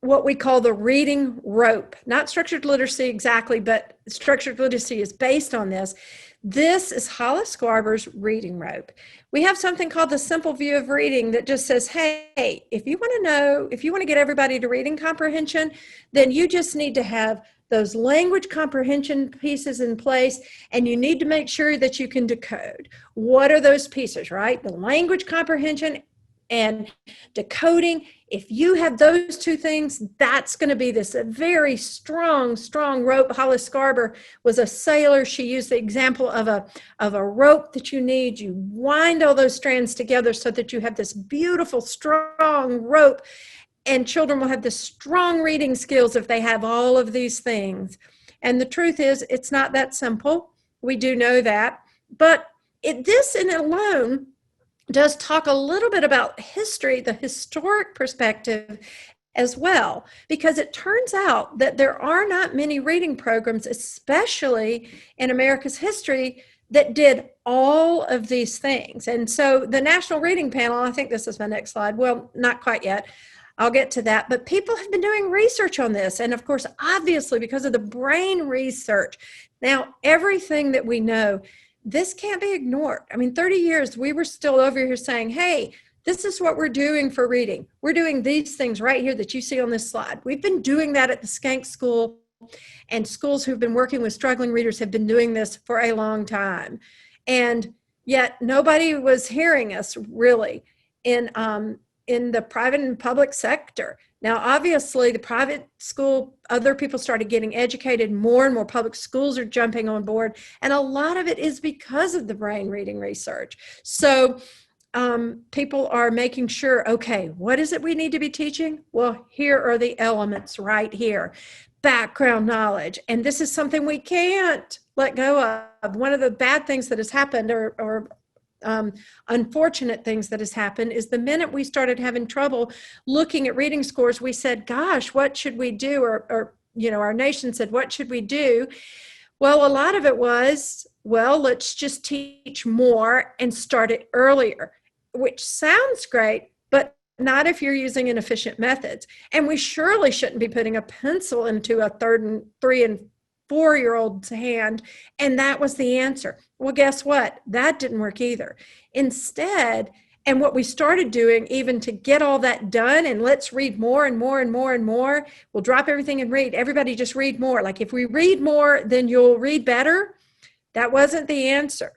what we call the reading rope, not structured literacy exactly, but structured literacy is based on this. This is Hollis Scarber's reading rope. We have something called the simple view of reading that just says, hey, if you want to get everybody to reading comprehension, then you just need to have those language comprehension pieces in place, and you need to make sure that you can decode. What are those pieces, right? The language comprehension and decoding. If you have those two things, that's going to be this a very strong rope. Hollis Scarber was a sailor. She used the example of a rope that you need. You wind all those strands together so that you have this beautiful, strong rope, and children will have the strong reading skills if they have all of these things. And the truth is, it's not that simple. We do know that. But this in alone does talk a little bit about history, the historic perspective as well, because it turns out that there are not many reading programs, especially in America's history, that did all of these things. And so the National Reading Panel, I think this is my next slide. Well, not quite yet. I'll get to that. But people have been doing research on this. And of course, obviously, because of the brain research, now everything that we know, this can't be ignored. I mean, 30 years, we were still over here saying, hey, this is what we're doing for reading. We're doing these things right here that you see on this slide. We've been doing that at the Skank School, and schools who've been working with struggling readers have been doing this for a long time. And yet nobody was hearing us really in the private and public sector. Now, obviously, the private school, other people started getting educated. More and more public schools are jumping on board. And a lot of it is because of the brain reading research. So people are making sure, okay, what is it we need to be teaching? Well, here are the elements right here. Background knowledge. And this is something we can't let go of. One of the bad things that has happened or unfortunate things that has happened is the minute we started having trouble looking at reading scores, we said, gosh, what should we do? Or our nation said, what should we do? Well, a lot of it was, well, let's just teach more and start it earlier, which sounds great, but not if you're using inefficient methods. And we surely shouldn't be putting a pencil into a 3 and 4-year-old's hand. And that was the answer. Well, guess what? That didn't work either. Instead, and what we started doing, even to get all that done, and let's read more and more and more and more, we'll drop everything and read. Everybody just read more. Like if we read more, then you'll read better. That wasn't the answer.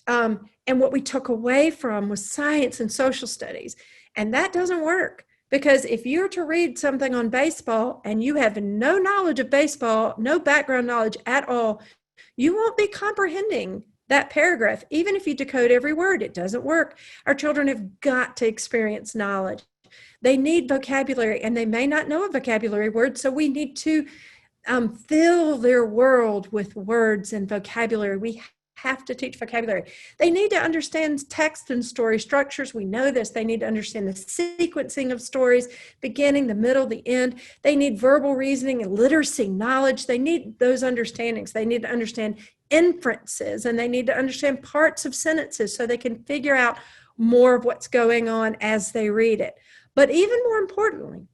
And what we took away from was science and social studies. And that doesn't work. Because if you're to read something on baseball and you have no knowledge of baseball, no background knowledge at all, you won't be comprehending that paragraph. Even if you decode every word, it doesn't work. Our children have got to experience knowledge. They need vocabulary, and they may not know a vocabulary word, so we need to fill their world with words and vocabulary. We have to teach vocabulary. They need to understand text and story structures. We know this. They need to understand the sequencing of stories, beginning, the middle, the end. They need verbal reasoning and literacy knowledge. They need those understandings. They need to understand inferences, and they need to understand parts of sentences so they can figure out more of what's going on as they read it. But even more importantly,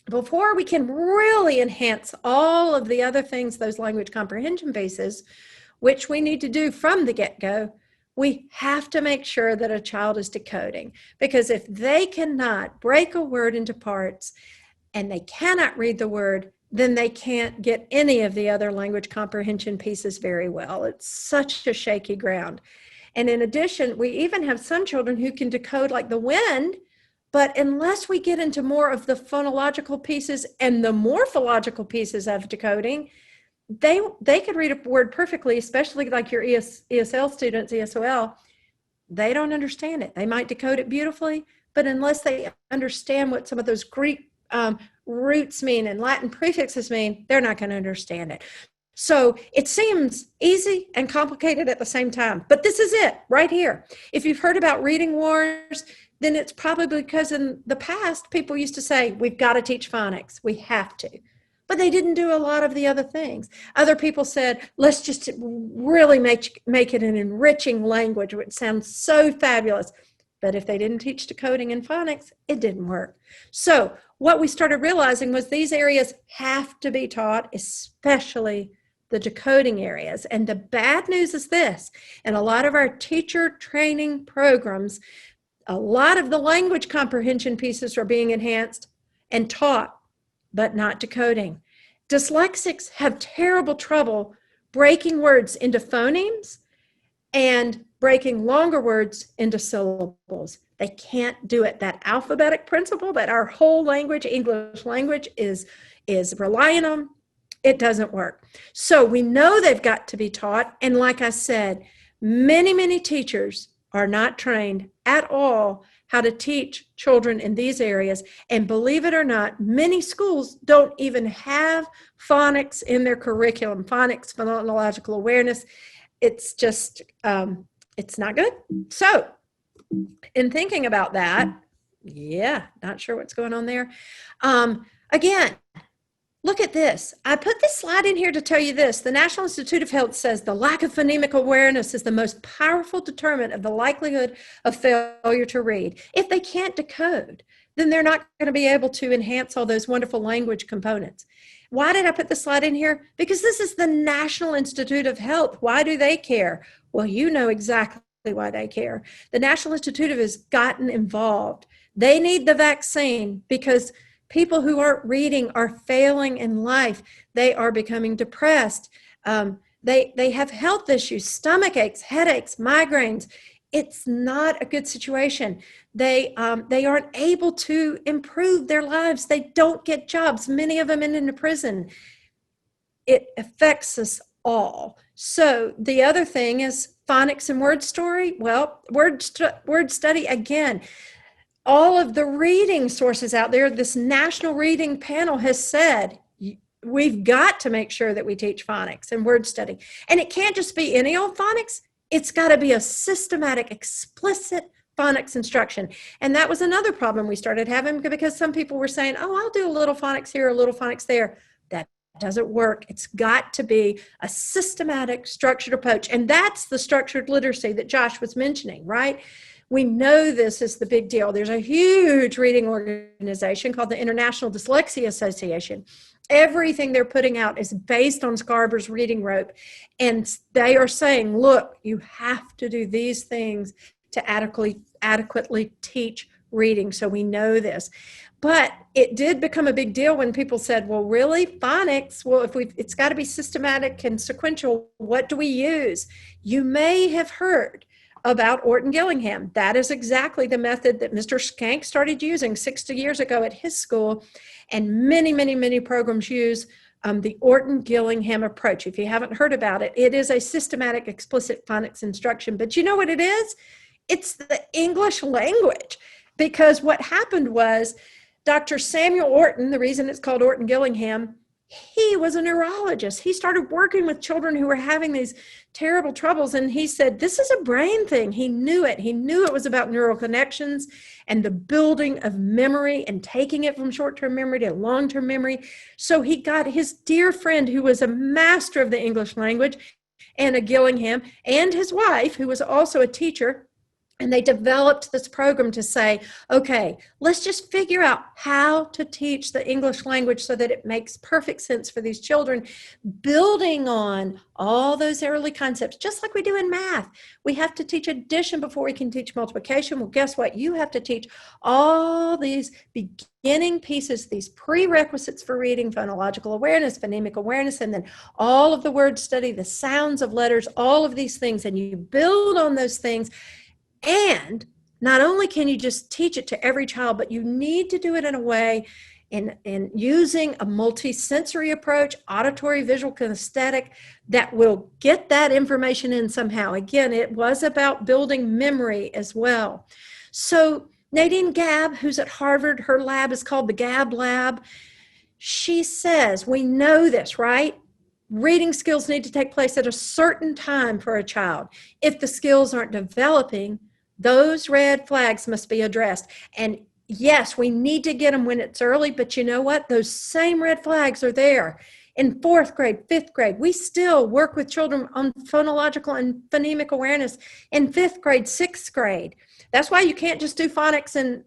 before we can really enhance all of the other things, those language comprehension bases, which we need to do from the get-go, we have to make sure that a child is decoding. Because if they cannot break a word into parts and they cannot read the word, then they can't get any of the other language comprehension pieces very well. It's such a shaky ground. And in addition, we even have some children who can decode like the wind, but unless we get into more of the phonological pieces and the morphological pieces of decoding, they could read a word perfectly, especially like your ESL students, ESOL. They don't understand it. They might decode it beautifully, but unless they understand what some of those Greek roots mean and Latin prefixes mean, they're not going to understand it. So it seems easy and complicated at the same time, but this is it right here. If you've heard about reading wars, then it's probably because in the past, people used to say, we've got to teach phonics, we have to. But they didn't do a lot of the other things. Other people said, let's just really make it an enriching language, which sounds so fabulous. But if they didn't teach decoding and phonics, it didn't work. So what we started realizing was these areas have to be taught, especially the decoding areas. And the bad news is this: in a lot of our teacher training programs, a lot of the language comprehension pieces are being enhanced and taught, but not decoding. Dyslexics have terrible trouble breaking words into phonemes and breaking longer words into syllables. They can't do it. That alphabetic principle that our whole language, English language, is relying on, it doesn't work. So we know they've got to be taught. And like I said, many, many teachers are not trained at all how to teach children in these areas. And believe it or not, many schools don't even have phonics in their curriculum, phonics, phonological awareness. It's just, it's not good. So in thinking about that, yeah, not sure what's going on there. Again, look at this. I put this slide in here to tell you this. The National Institute of Health says the lack of phonemic awareness is the most powerful determinant of the likelihood of failure to read. If they can't decode, then they're not going to be able to enhance all those wonderful language components. Why did I put the slide in here? Because this is the National Institute of Health. Why do they care? Well, you know exactly why they care. The National Institute has gotten involved. They need the vaccine because people who aren't reading are failing in life. They are becoming depressed. They have health issues, stomach aches, headaches, migraines. It's not a good situation. They aren't able to improve their lives. They don't get jobs. Many of them end into prison. It affects us all. So the other thing is phonics and word story. Well, word study, again, all of the reading sources out there, this national reading panel has said, we've got to make sure that we teach phonics and word study. And it can't just be any old phonics. It's got to be a systematic, explicit phonics instruction. And that was another problem we started having because some people were saying, oh, I'll do a little phonics here, a little phonics there. That doesn't work. It's got to be a systematic, structured approach. And that's the structured literacy that Josh was mentioning, right? We know this is the big deal. There's a huge reading organization called the International Dyslexia Association. Everything they're putting out is based on Scarber's reading rope. And they are saying, look, you have to do these things to adequately teach reading. So we know this. But it did become a big deal when people said, well, really, phonics? Well, it's got to be systematic and sequential. What do we use? You may have heard about Orton Gillingham. That is exactly the method that Mr. Skank started using 60 years ago at his school. And many, many, many programs use the Orton Gillingham approach. If you haven't heard about it, it is a systematic, explicit phonics instruction. But you know what it is? It's the English language. Because what happened was Dr. Samuel Orton, the reason it's called Orton Gillingham, he was a neurologist. He started working with children who were having these terrible troubles. And he said, this is a brain thing. He knew it. He knew it was about neural connections and the building of memory and taking it from short-term memory to long-term memory. So he got his dear friend who was a master of the English language, Anna Gillingham, and his wife, who was also a teacher. And they developed this program to say, okay, let's just figure out how to teach the English language so that it makes perfect sense for these children, building on all those early concepts, just like we do in math. We have to teach addition before we can teach multiplication. Well, guess what? You have to teach all these beginning pieces, these prerequisites for reading, phonological awareness, phonemic awareness, and then all of the word study, the sounds of letters, all of these things, and you build on those things. And not only can you just teach it to every child, but you need to do it in a way in using a multi-sensory approach, auditory, visual, kinesthetic, that will get that information in somehow. Again, it was about building memory as well. So Nadine Gabb, who's at Harvard, her lab is called the Gabb Lab. She says, we know this, right? Reading skills need to take place at a certain time for a child. If the skills aren't developing, those red flags must be addressed. And yes, we need to get them when it's early, but you know what? Those same red flags are there in 4th grade, 5th grade. We still work with children on phonological and phonemic awareness in 5th grade, 6th grade. That's why you can't just do phonics in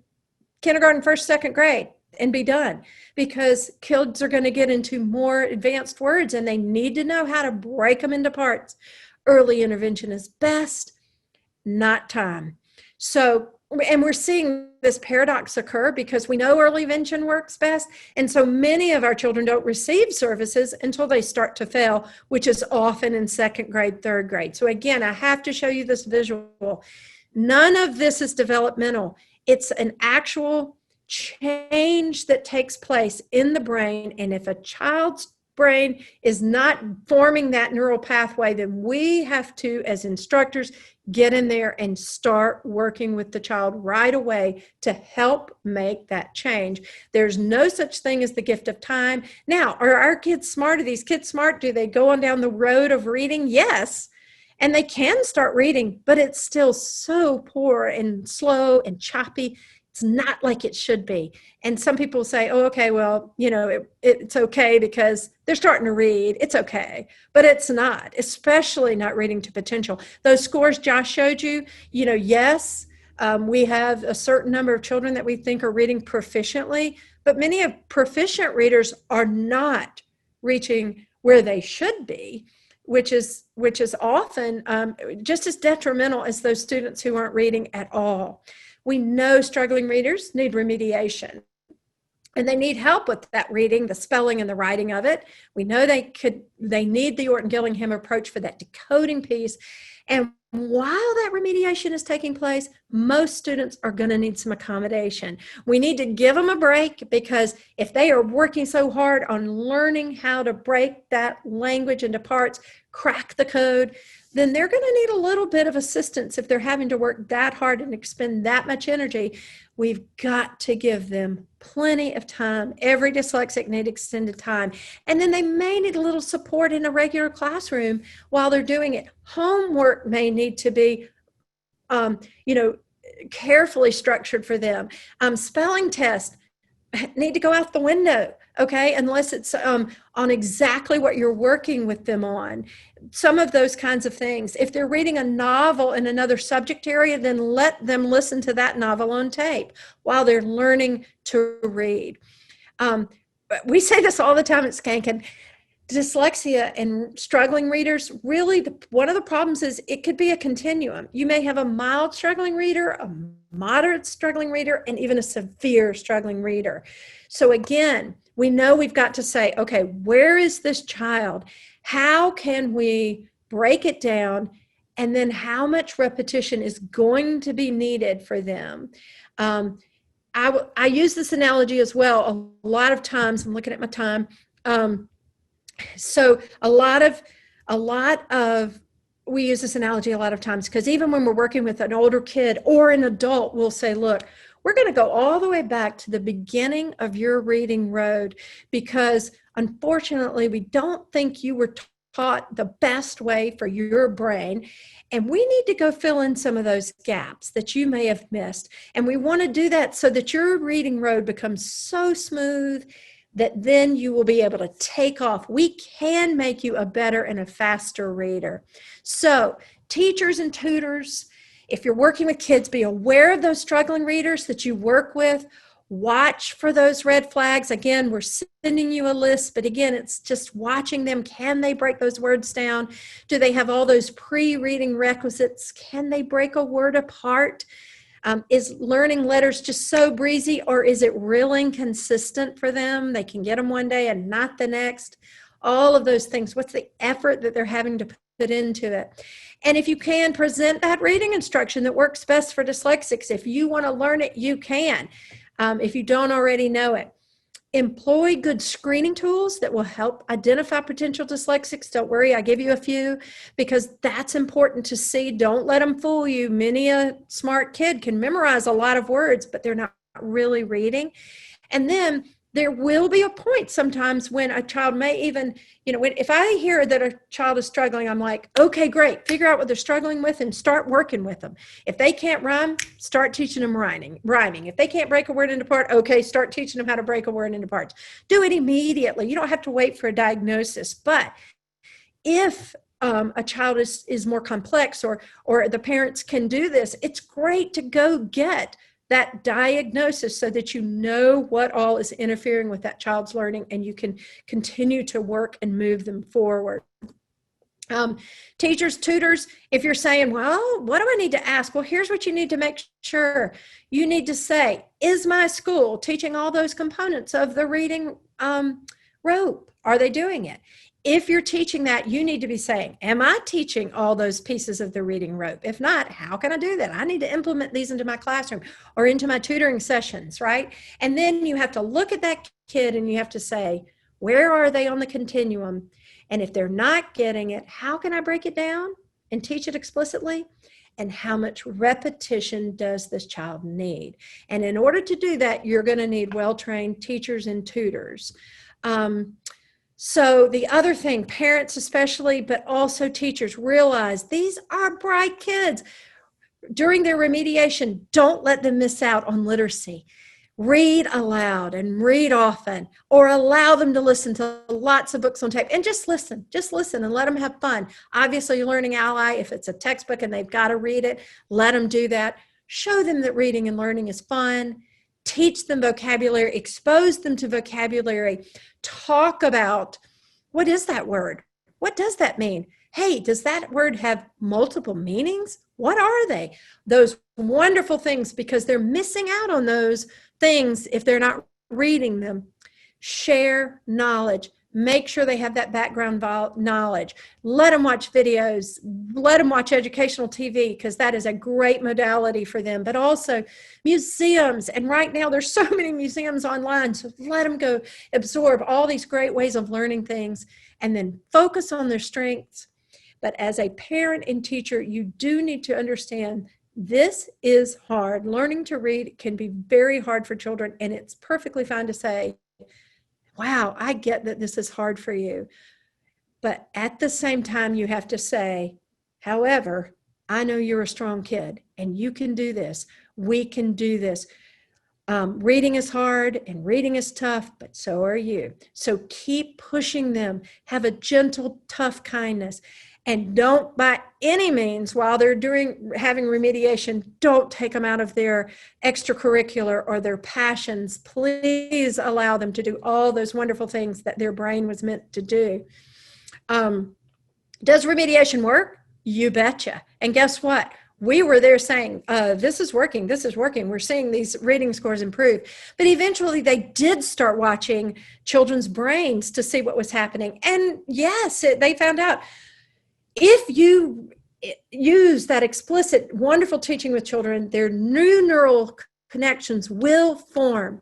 kindergarten, 1st, 2nd grade and be done, because kids are going to get into more advanced words and they need to know how to break them into parts. Early intervention is best, not time. So, and we're seeing this paradox occur because we know early intervention works best. And so many of our children don't receive services until they start to fail, which is often in 2nd grade, 3rd grade. So again, I have to show you this visual. None of this is developmental. It's an actual change that takes place in the brain. And if a child's brain is not forming that neural pathway, then we have to, as instructors, get in there and start working with the child right away to help make that change. There's no such thing as the gift of time. Now, are our kids smart? Are these kids smart? Do they go on down the road of reading? Yes. And they can start reading, but it's still so poor and slow and choppy. It's not like it should be. And some people say, oh, okay, well, you know, it's okay because they're starting to read. It's okay. But it's not, especially not reading to potential. Those scores Josh showed you, you know, yes, we have a certain number of children that we think are reading proficiently, but many of proficient readers are not reaching where they should be, which is often just as detrimental as those students who aren't reading at all. We know struggling readers need remediation, and they need help with that reading, the spelling and the writing of it. We know they need the Orton Gillingham approach for that decoding piece. And while that remediation is taking place, most students are going to need some accommodation. We need to give them a break, because if they are working so hard on learning how to break that language into parts, crack the code, then they're going to need a little bit of assistance if they're having to work that hard and expend that much energy. We've got to give them plenty of time. Every dyslexic needs extended time. And then they may need a little support in a regular classroom while they're doing it. Homework may need to be, carefully structured for them. Spelling tests need to go out the window, okay, unless it's on exactly what you're working with them on. Some of those kinds of things. If they're reading a novel in another subject area, then let them listen to that novel on tape while they're learning to read. We say this all the time at Skankin. Dyslexia and struggling readers, really, one of the problems is it could be a continuum. You may have a mild struggling reader, a moderate struggling reader, and even a severe struggling reader. So again, we know we've got to say, okay, where is this child? How can we break it down? And then how much repetition is going to be needed for them? I use this analogy as well. A lot of times, I'm looking at my time. So we use this analogy a lot of times, because even when we're working with an older kid or an adult, we'll say, look, we're going to go all the way back to the beginning of your reading road, because unfortunately, we don't think you were taught the best way for your brain. And we need to go fill in some of those gaps that you may have missed. And we want to do that so that your reading road becomes so smooth that then you will be able to take off. We can make you a better and a faster reader. So teachers and tutors, if you're working with kids, be aware of those struggling readers that you work with. Watch for those red flags. Again, we're sending you a list, but again, it's just watching them. Can they break those words down? Do they have all those pre-reading requisites? Can they break a word apart? Is learning letters just so breezy, or is it real inconsistent for them? They can get them one day and not the next. All of those things. What's the effort that they're having to put into it? And if you can, present that reading instruction that works best for dyslexics. If you want to learn it, you can. If you don't already know it. Employ good screening tools that will help identify potential dyslexics. Don't worry, I give you a few because that's important to see. Don't let them fool you. Many a smart kid can memorize a lot of words, but they're not really reading. And then there will be a point sometimes when a child may even, if I hear that a child is struggling, I'm like, okay, great. Figure out what they're struggling with and start working with them. If they can't rhyme, start teaching them rhyming. If they can't break a word into parts, okay, start teaching them how to break a word into parts. Do it immediately. You don't have to wait for a diagnosis. But if a child is more complex or the parents can do this, it's great to go get that diagnosis so that you know what all is interfering with that child's learning and you can continue to work and move them forward. Teachers, tutors, if you're saying, well, what do I need to ask? Well, here's what you need to make sure. You need to say, is my school teaching all those components of the reading rope? Are they doing it? If you're teaching that, you need to be saying, am I teaching all those pieces of the reading rope? If not, how can I do that? I need to implement these into my classroom or into my tutoring sessions, right? And then you have to look at that kid and you have to say, where are they on the continuum? And if they're not getting it, how can I break it down and teach it explicitly? And how much repetition does this child need? And in order to do that, you're going to need well-trained teachers and tutors. So the other thing, parents especially, but also teachers, realize these are bright kids. During their remediation, don't let them miss out on literacy. Read aloud and read often, or allow them to listen to lots of books on tape and just listen and let them have fun. Obviously, Learning Ally, if it's a textbook and they've got to read it, let them do that. Show them that reading and learning is fun. Teach them vocabulary, expose them to vocabulary. Talk about, what is that word? What does that mean? Hey, does that word have multiple meanings? What are they? Those wonderful things, because they're missing out on those things if they're not reading them. Share knowledge. Make sure they have that background knowledge. Let them watch videos. Let them watch educational TV, because that is a great modality for them. But also museums. And right now there's so many museums online. So let them go absorb all these great ways of learning things and then focus on their strengths. But as a parent and teacher, you do need to understand this is hard. Learning to read can be very hard for children, and it's perfectly fine to say, wow, I get that this is hard for you. But at the same time, you have to say, however, I know you're a strong kid and you can do this. We can do this. Reading is hard and reading is tough, but so are you. So keep pushing them. Have a gentle, tough kindness. And don't, by any means, while they're having remediation, don't take them out of their extracurricular or their passions. Please allow them to do all those wonderful things that their brain was meant to do. Does remediation work? You betcha. And guess what? We were there saying, this is working, this is working. We're seeing these reading scores improve. But eventually they did start watching children's brains to see what was happening. And yes, they found out, if you use that explicit, wonderful teaching with children, their new neural connections will form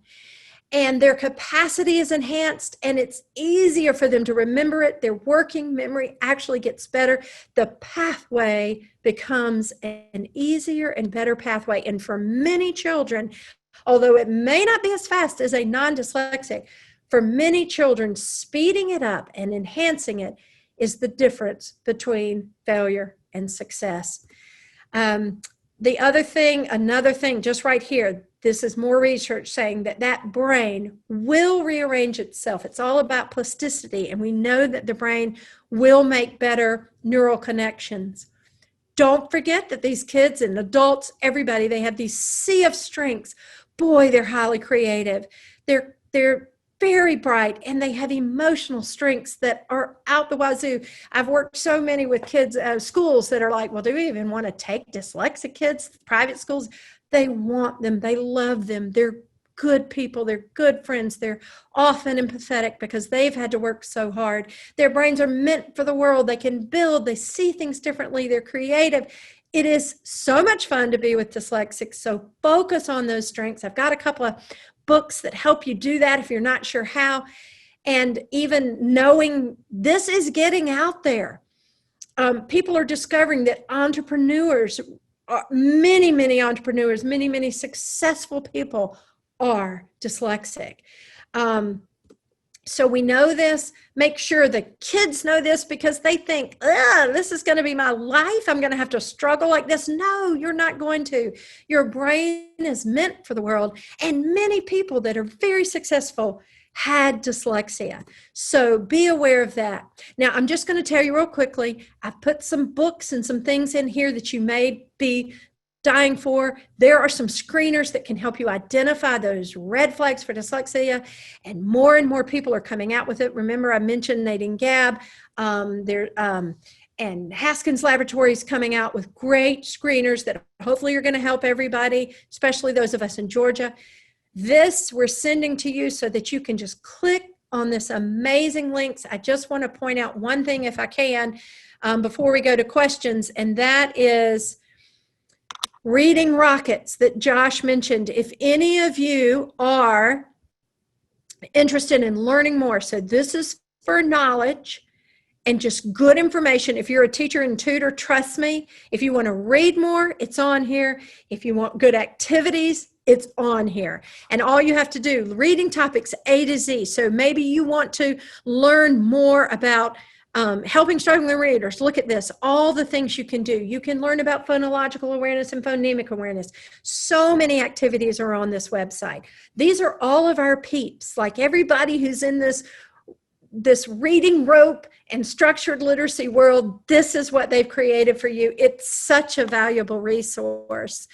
and their capacity is enhanced and it's easier for them to remember it. Their working memory actually gets better. The pathway becomes an easier and better pathway. And for many children, although it may not be as fast as a non-dyslexic, for many children, speeding it up and enhancing it is the difference between failure and success. Another thing, just right here, this is more research saying that brain will rearrange itself. It's all about plasticity, and we know that the brain will make better neural connections. Don't forget that these kids and adults, everybody, they have these sea of strengths. Boy, they're highly creative. They're very bright, and they have emotional strengths that are out the wazoo. I've worked so many with kids, schools that are like, well, do we even want to take dyslexic kids, private schools? They want them. They love them. They're good people. They're good friends. They're often empathetic because they've had to work so hard. Their brains are meant for the world. They can build. They see things differently. They're creative. It is so much fun to be with dyslexics. So focus on those strengths. I've got a couple of books that help you do that if you're not sure how. And even knowing this is getting out there. People are discovering that entrepreneurs, many entrepreneurs, many successful people are dyslexic. So we know this. Make sure the kids know this, because they think, this is going to be my life. I'm going to have to struggle like this. No, you're not going to. Your brain is meant for the world. And many people that are very successful had dyslexia. So be aware of that. Now, I'm just going to tell you real quickly, I've put some books and some things in here that you may be dying for. There are some screeners that can help you identify those red flags for dyslexia, and more people are coming out with it. Remember, I mentioned Nadine Gabb, and Haskins Laboratories coming out with great screeners that hopefully are going to help everybody, especially those of us in Georgia. This we're sending to you so that you can just click on this amazing links. I just want to point out one thing, if I can, before we go to questions, and that is Reading Rockets that Josh mentioned. If any of you are interested in learning more, so this is for knowledge and just good information. If you're a teacher and tutor, trust me, if you want to read more, it's on here. If you want good activities, it's on here. And all you have to do, reading topics A to Z. So maybe you want to learn more about helping struggling readers. Look at this, all the things you can do. You can learn about phonological awareness and phonemic awareness. So many activities are on this website. These are all of our peeps, like everybody who's in this reading rope and structured literacy world. This is what they've created for you. It's such a valuable resource.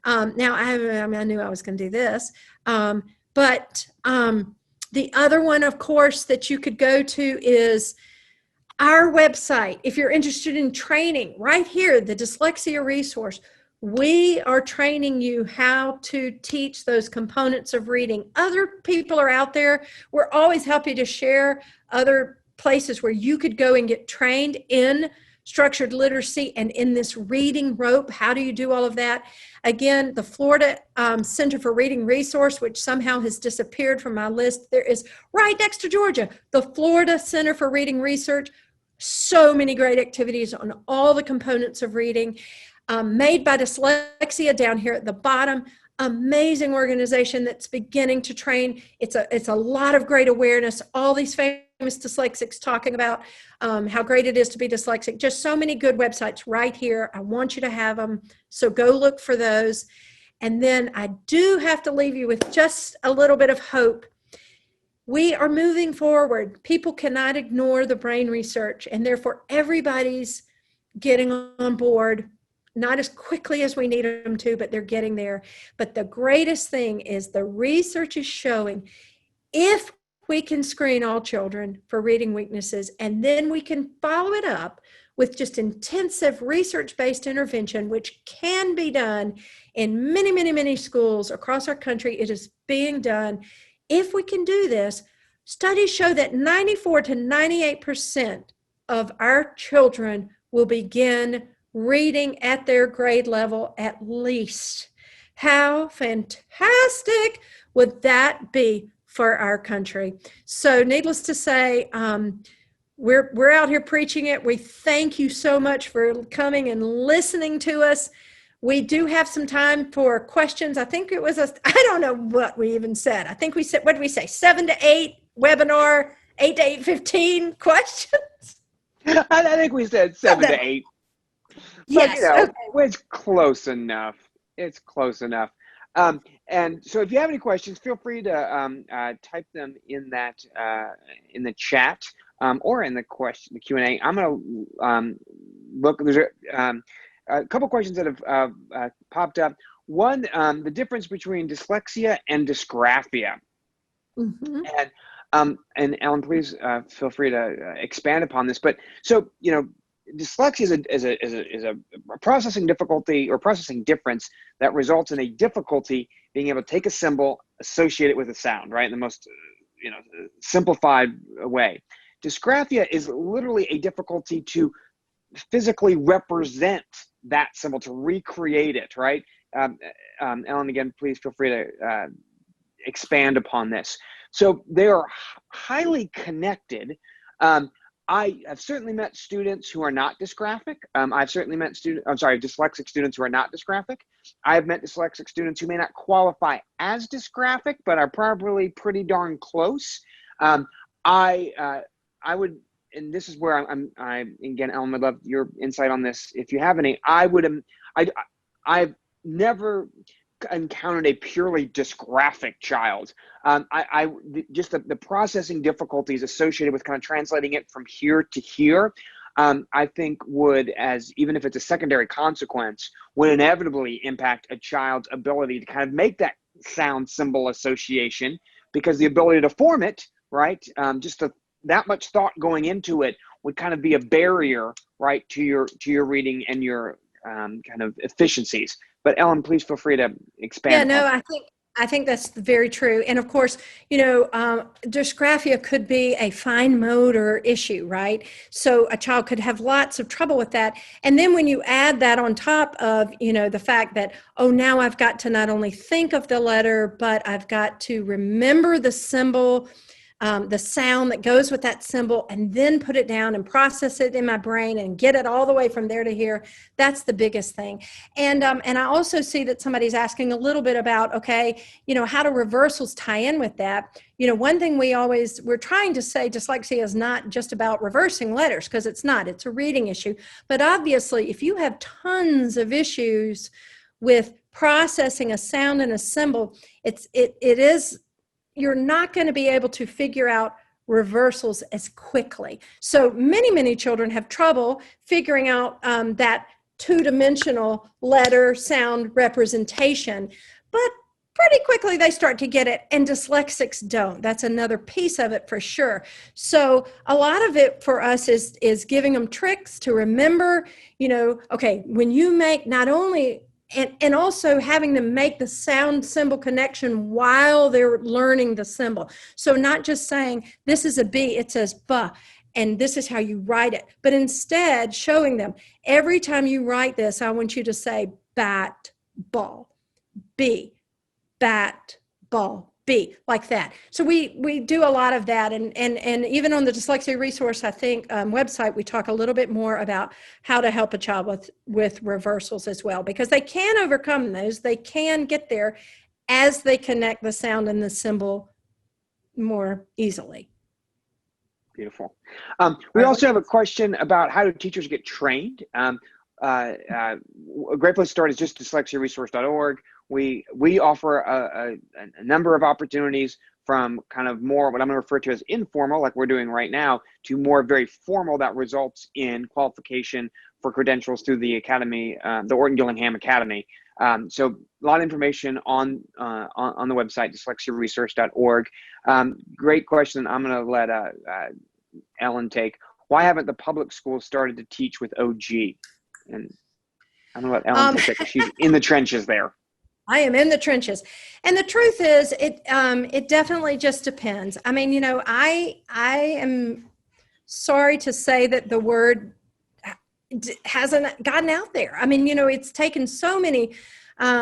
Now, I knew I was going to do this, but the other one, of course, that you could go to is our website. If you're interested in training, right here, the Dyslexia Resource, we are training you how to teach those components of reading. Other people are out there. We're always happy to share other places where you could go and get trained in structured literacy and in this reading rope. How do you do all of that? Again, the Florida Center for Reading Resource, which somehow has disappeared from my list, there is right next to Georgia, the Florida Center for Reading Research. So many great activities on all the components of reading. Made by Dyslexia down here at the bottom. Amazing organization that's beginning to train. It's a lot of great awareness. All these famous dyslexics talking about how great it is to be dyslexic. Just so many good websites right here. I want you to have them. So go look for those. And then I do have to leave you with just a little bit of hope. We are moving forward. People cannot ignore the brain research, and therefore everybody's getting on board. Not as quickly as we need them to, but they're getting there. But the greatest thing is the research is showing if we can screen all children for reading weaknesses, and then we can follow it up with just intensive research-based intervention, which can be done in many schools across our country. It is being done. If we can do this, studies show that 94 to 98% of our children will begin reading at their grade level at least. How fantastic would that be for our country? So needless to say, we're out here preaching it. We thank you so much for coming and listening to us. We do have some time for questions. I think it was I don't know what we even said. I think we said, what did we say? 7 to 8 webinar, 8 to 8:15 questions. I think we said 7 to 8. Yes, but, okay. It's close enough. It's close enough. And so if you have any questions, feel free to type them in that in the chat or in the Q&A. I'm going to look. There's a couple questions that have popped up. One, the difference between dyslexia and dysgraphia. Mm-hmm. And Ellen, please feel free to expand upon this. But so, dyslexia is a processing difficulty or processing difference that results in a difficulty being able to take a symbol, associate it with a sound, right? In the most simplified way. Dysgraphia is literally a difficulty to physically represent that symbol, to recreate it, right? Ellen, again, please feel free to expand upon this. So they are highly connected. I have certainly met students who are not dysgraphic. I've certainly met dyslexic students who are not dysgraphic. I've met dyslexic students who may not qualify as dysgraphic, but are probably pretty darn close. I would, and this is where again, Ellen, I'd love your insight on this if you have any. I've never encountered a purely dysgraphic child. Just the processing difficulties associated with kind of translating it from here to here, I think would, even if it's a secondary consequence, would inevitably impact a child's ability to kind of make that sound symbol association, because the ability to form it, right, that much thought going into it would kind of be a barrier, right, to your reading and your kind of efficiencies. But Ellen, please feel free to expand. Yeah, no, I think that's very true. And of course, dysgraphia could be a fine motor issue, right? So a child could have lots of trouble with that. And then when you add that on top of, the fact that, oh, now I've got to not only think of the letter, but I've got to remember the symbol, the sound that goes with that symbol, and then put it down and process it in my brain and get it all the way from there to here. That's the biggest thing. And I also see that somebody's asking a little bit about, okay, how do reversals tie in with that? One thing we're trying to say, dyslexia is not just about reversing letters, because it's not. It's a reading issue. But obviously, if you have tons of issues with processing a sound and a symbol, you're not going to be able to figure out reversals as quickly. So many children have trouble figuring out that two-dimensional letter sound representation, but pretty quickly they start to get it, and dyslexics don't. That's another piece of it for sure. So a lot of it for us is giving them tricks to remember, okay, when you make not only and also having them make the sound symbol connection while they're learning the symbol. So not just saying, this is a B, it says ba, and this is how you write it. But instead showing them, every time you write this, I want you to say bat, ball, B, bat, ball, B, like that. So we do a lot of that. And even on the Dyslexia Resource, I think, website, we talk a little bit more about how to help a child with reversals as well, because they can overcome those. They can get there as they connect the sound and the symbol more easily. Beautiful. We also have a question about how do teachers get trained. A great place to start is just dyslexiaresource.org. We offer a number of opportunities, from kind of more what I'm going to refer to as informal, like we're doing right now, to more very formal that results in qualification for credentials through the academy, the Orton Gillingham Academy. So a lot of information on the website, dyslexiaresource.org. Great question. I'm going to let Ellen take. Why haven't the public schools started to teach with OG? And I'm going to let Ellen take it. She's in the trenches there. I am in the trenches. And the truth is, it definitely just depends. I mean, I am sorry to say that the word hasn't gotten out there. I mean, it's taken so many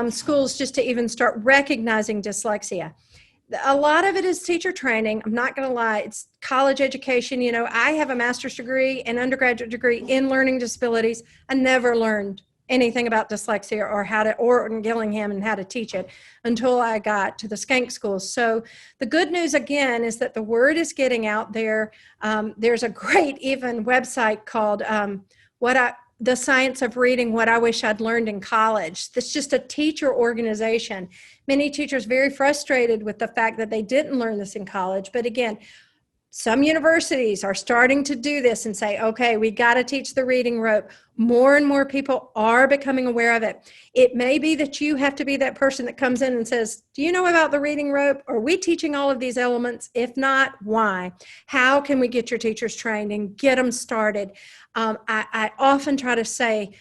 schools just to even start recognizing dyslexia. A lot of it is teacher training. I'm not going to lie. It's college education. I have a master's degree and undergraduate degree in learning disabilities. I never learned anything about dyslexia or how to Orton Gillingham and how to teach it until I got to the Skank schools. So the good news again is that the word is getting out there. There's a great even website called The Science of Reading, What I Wish I'd Learned in College. That's just a teacher organization. Many teachers very frustrated with the fact that they didn't learn this in college. But again, some universities are starting to do this and say, okay, we got to teach the reading rope. More and more people are becoming aware of it. It may be that you have to be that person that comes in and says, do you know about the reading rope? Are we teaching all of these elements? If not, why? How can we get your teachers trained and get them started? I often try to say,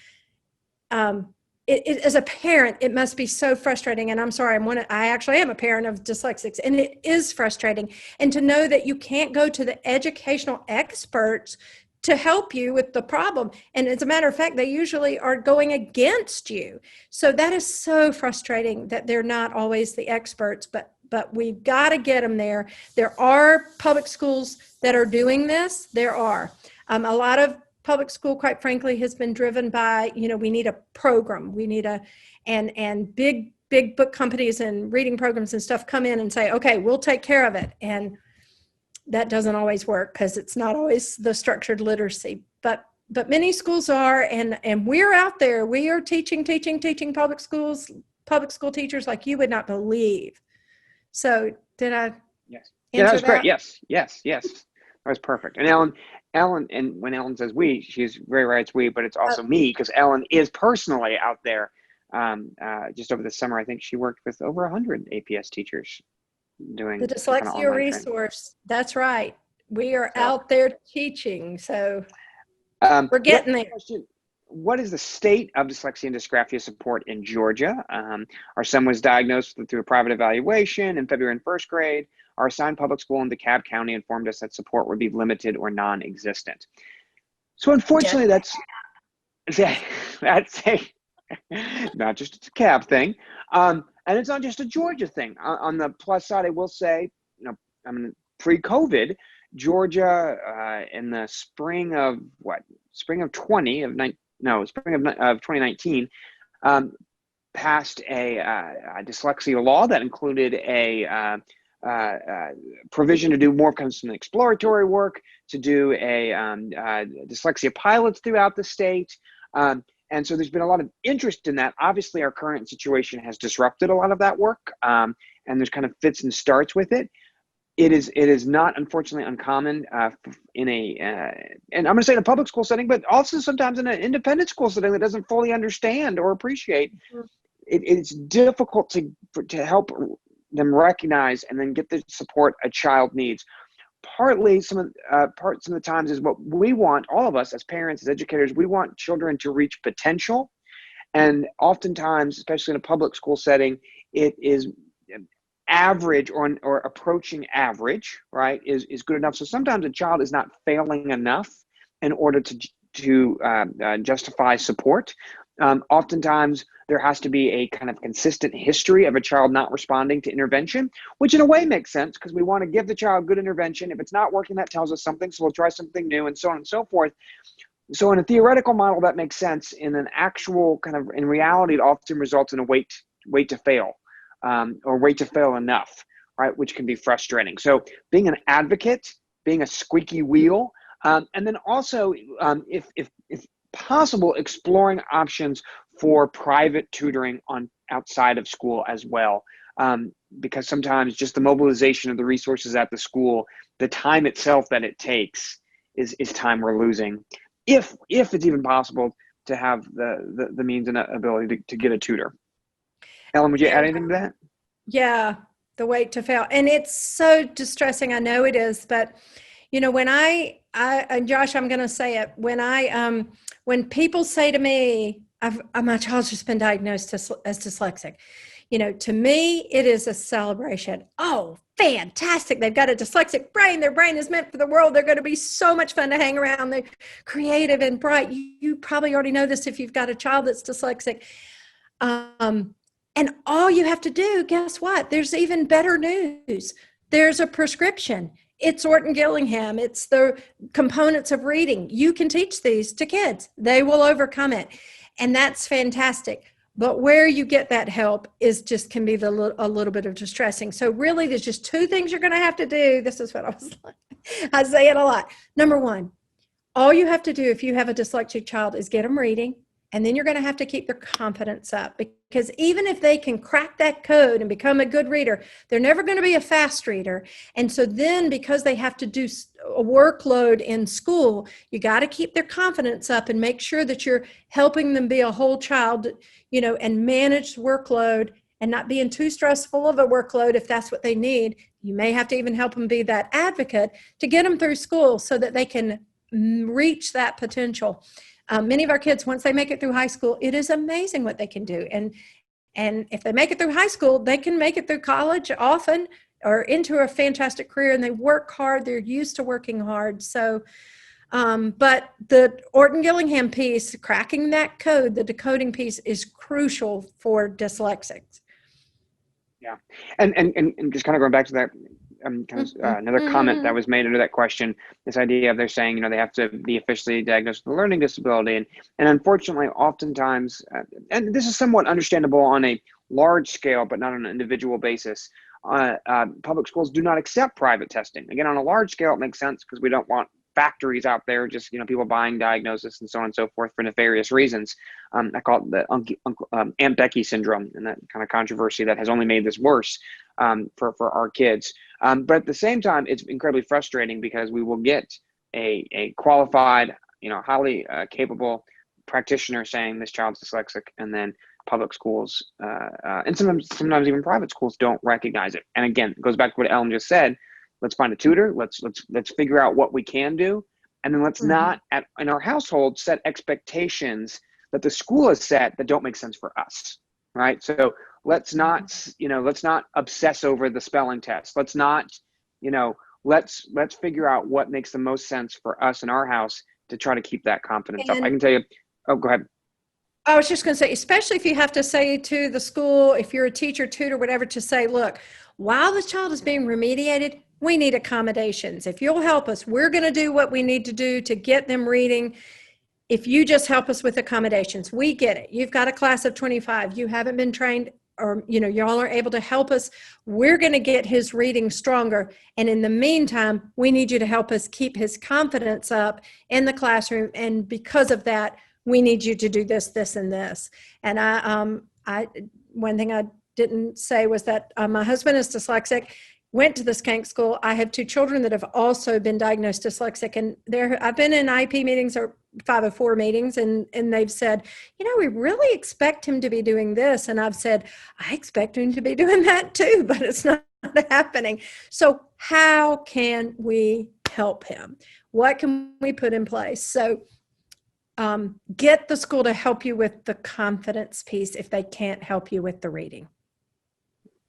as a parent, it must be so frustrating. And I'm sorry, I actually am a parent of dyslexics, and it is frustrating. And to know that you can't go to the educational experts to help you with the problem. And as a matter of fact, they usually are going against you. So that is so frustrating that they're not always the experts, but but we've got to get them there. There are public schools that are doing this. There are. A lot of public school, quite frankly, has been driven by, we need a program. We need and big book companies and reading programs and stuff come in and say, okay, we'll take care of it. And that doesn't always work because it's not always the structured literacy. But many schools are, and we're out there. We are teaching public school teachers like you would not believe. So did I Yes. Yeah, that was answer great. Yes. That was perfect. And Ellen, and when Ellen says we, she's very right, it's we, but it's also me, because Ellen is personally out there. Just over the summer, I think she worked with over 100 APS teachers doing the Dyslexia Resource. That's right. We are out there teaching. So we're getting there. What is the state of dyslexia and dysgraphia support in Georgia? Our son was diagnosed through a private evaluation in February in first grade. Our assigned public school in DeKalb County informed us that support would be limited or non-existent. So unfortunately, that's not just a DeKalb thing. And it's not just a Georgia thing. On the plus side, I will say, pre-COVID, Georgia in the spring of 2019, passed a dyslexia law that included a provision to do more kind of some exploratory work, to do a dyslexia pilots throughout the state. And so there's been a lot of interest in that. Obviously, our current situation has disrupted a lot of that work, and there's kind of fits and starts with it. It is not, unfortunately, uncommon in and I'm going to say in a public school setting, but also sometimes in an independent school setting that doesn't fully understand or appreciate. It's difficult to help them recognize and then get the support a child needs. Partly, some of the times is what we want, all of us as parents, as educators, we want children to reach potential. And oftentimes, especially in a public school setting, it is average or approaching average, right, is good enough. So sometimes a child is not failing enough in order to justify support. Oftentimes, there has to be a kind of consistent history of a child not responding to intervention, which in a way makes sense because we want to give the child good intervention. If it's not working, that tells us something, so we'll try something new, and so on and so forth. So in a theoretical model, that makes sense. In an actual in reality, it often results in a wait to fail, or wait to fail enough, right, which can be frustrating. So being an advocate, being a squeaky wheel, and then also, if possible, exploring options for private tutoring outside of school as well, because sometimes just the mobilization of the resources at the school, the time itself that it takes is time we're losing, if it's even possible to have the means and ability to get a tutor. Ellen, would you add anything to that? Yeah, the wait to fail. And it's so distressing. I know it is, but when I Josh, I'm going to say it, when people say to me, my child's just been diagnosed as dyslexic, to me, it is a celebration. Oh, fantastic. They've got a dyslexic brain. Their brain is meant for the world. They're going to be so much fun to hang around. They're creative and bright. You probably already know this if you've got a child that's dyslexic. And all you have to do, guess what? There's even better news. There's a prescription. It's Orton Gillingham. It's the components of reading. You can teach these to kids. They will overcome it. And that's fantastic. But where you get that help can be a little bit of distressing. So really, there's just two things you're going to have to do. This is what I say it a lot. Number one, all you have to do if you have a dyslexic child is get them reading. And then you're going to have to keep their confidence up, because even if they can crack that code and become a good reader, they're never going to be a fast reader. And so then, because they have to do a workload in school, you got to keep their confidence up and make sure that you're helping them be a whole child, and manage workload and not being too stressful of a workload if that's what they need. You may have to even help them be that advocate to get them through school so that they can reach that potential. Many of our kids, once they make it through high school, it is amazing what they can do. And if they make it through high school, they can make it through college often or into a fantastic career, and they work hard. They're used to working hard. So, but the Orton Gillingham piece, cracking that code, the decoding piece, is crucial for dyslexics. Yeah. And just kind of going back to that, another comment that was made under that question, this idea of they're saying, they have to be officially diagnosed with a learning disability. And unfortunately, oftentimes, and this is somewhat understandable on a large scale, but not on an individual basis, public schools do not accept private testing. Again, on a large scale, it makes sense because we don't want factories out there, just people buying diagnosis and so on and so forth for nefarious reasons. I call it the Ambeki Syndrome, and that kind of controversy that has only made this worse for our kids. But at the same time, it's incredibly frustrating because we will get a qualified, highly capable practitioner saying this child's dyslexic, and then public schools and sometimes even private schools don't recognize it. And again, it goes back to what Ellen just said. Let's find a tutor. Let's figure out what we can do, and then let's not in our household set expectations that the school has set that don't make sense for us, right? So let's not obsess over the spelling test. Let's not, let's figure out what makes the most sense for us in our house to try to keep that confidence up. I can tell you. Oh, go ahead. I was just going to say, especially if you have to say to the school, if you're a teacher, tutor, whatever, to say, look, while the child is being remediated, we need accommodations. If you'll help us, we're going to do what we need to do to get them reading. If you just help us with accommodations, we get it. You've got a class of 25. You haven't been trained, or, y'all are able to help us. We're going to get his reading stronger. And in the meantime, we need you to help us keep his confidence up in the classroom. And because of that, we need you to do this, this, and this. And one thing I didn't say was that my husband is dyslexic, went to the skank school. I have 2 children that have also been diagnosed dyslexic, and I've been in IP meetings or 504 meetings, and they've said, we really expect him to be doing this. And I've said, I expect him to be doing that too, but it's not happening. So how can we help him? What can we put in place? So get the school to help you with the confidence piece if they can't help you with the reading.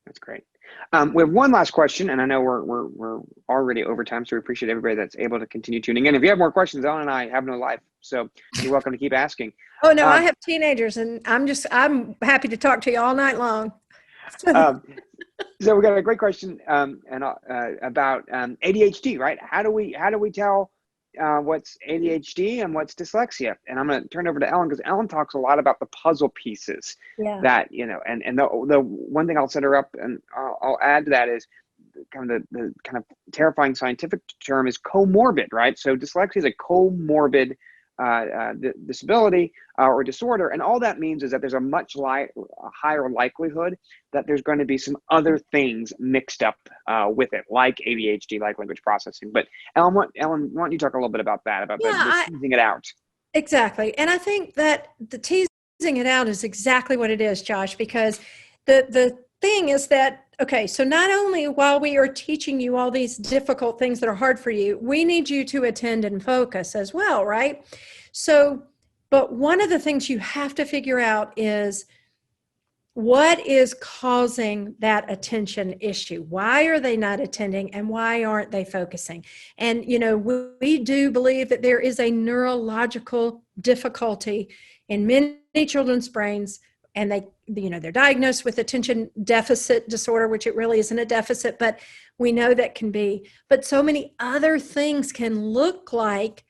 That's great. We have one last question, and I know we're already over time, so we appreciate everybody that's able to continue tuning in. If you have more questions, Ellen and I have no life, so you're welcome to keep asking. Oh no, I have teenagers, and I'm happy to talk to you all night long. So we got a great question about ADHD, right? How do we tell what's ADHD and what's dyslexia? And I'm going to turn over to Ellen because Ellen talks a lot about the puzzle pieces that, and the one thing I'll set her up and I'll add to that is kind of the kind of terrifying scientific term is comorbid, right? So dyslexia is a comorbid disability or disorder, and all that means is that there's a much higher likelihood that there's going to be some other things mixed up with it, like ADHD, like language processing. But Ellen, why don't you talk a little bit about that, about the teasing it out? Exactly, and I think that the teasing it out is exactly what it is, Josh, because the thing is that, okay, so not only while we are teaching you all these difficult things that are hard for you, we need you to attend and focus as well, right? So, but one of the things you have to figure out is what is causing that attention issue? Why are they not attending, and why aren't they focusing? And, we do believe that there is a neurological difficulty in many children's brains, and they're diagnosed with attention deficit disorder, which it really isn't a deficit, but we know that can be. But so many other things can look like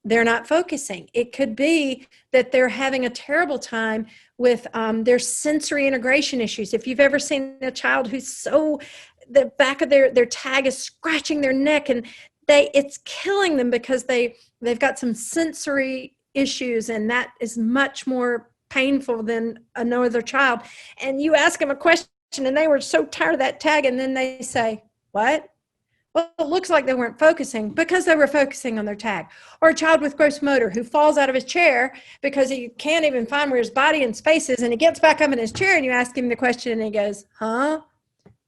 they're not focusing. It could be that they're having a terrible time with their sensory integration issues. If you've ever seen a child who's the back of their tag is scratching their neck, and it's killing them because they've got some sensory issues, and that is much more painful than another child. And you ask them a question and they were so tired of that tag, and then they say, what? Well, it looks like they weren't focusing because they were focusing on their tag. Or a child with gross motor who falls out of his chair because he can't even find where his body and space is, and he gets back up in his chair, and you ask him the question and he goes,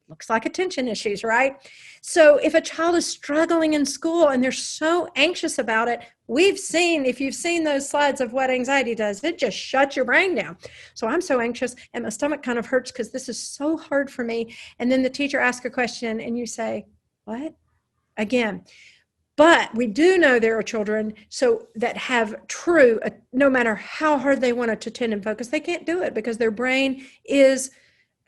looks like attention issues, right? So if a child is struggling in school and they're so anxious about it, we've seen, if you've seen those slides of what anxiety does, it just shuts your brain down. So I'm so anxious and my stomach kind of hurts because this is so hard for me. And then the teacher asks a question and you say, what? Again. But we do know there are children that have no matter how hard they want to attend and focus, they can't do it because their brain is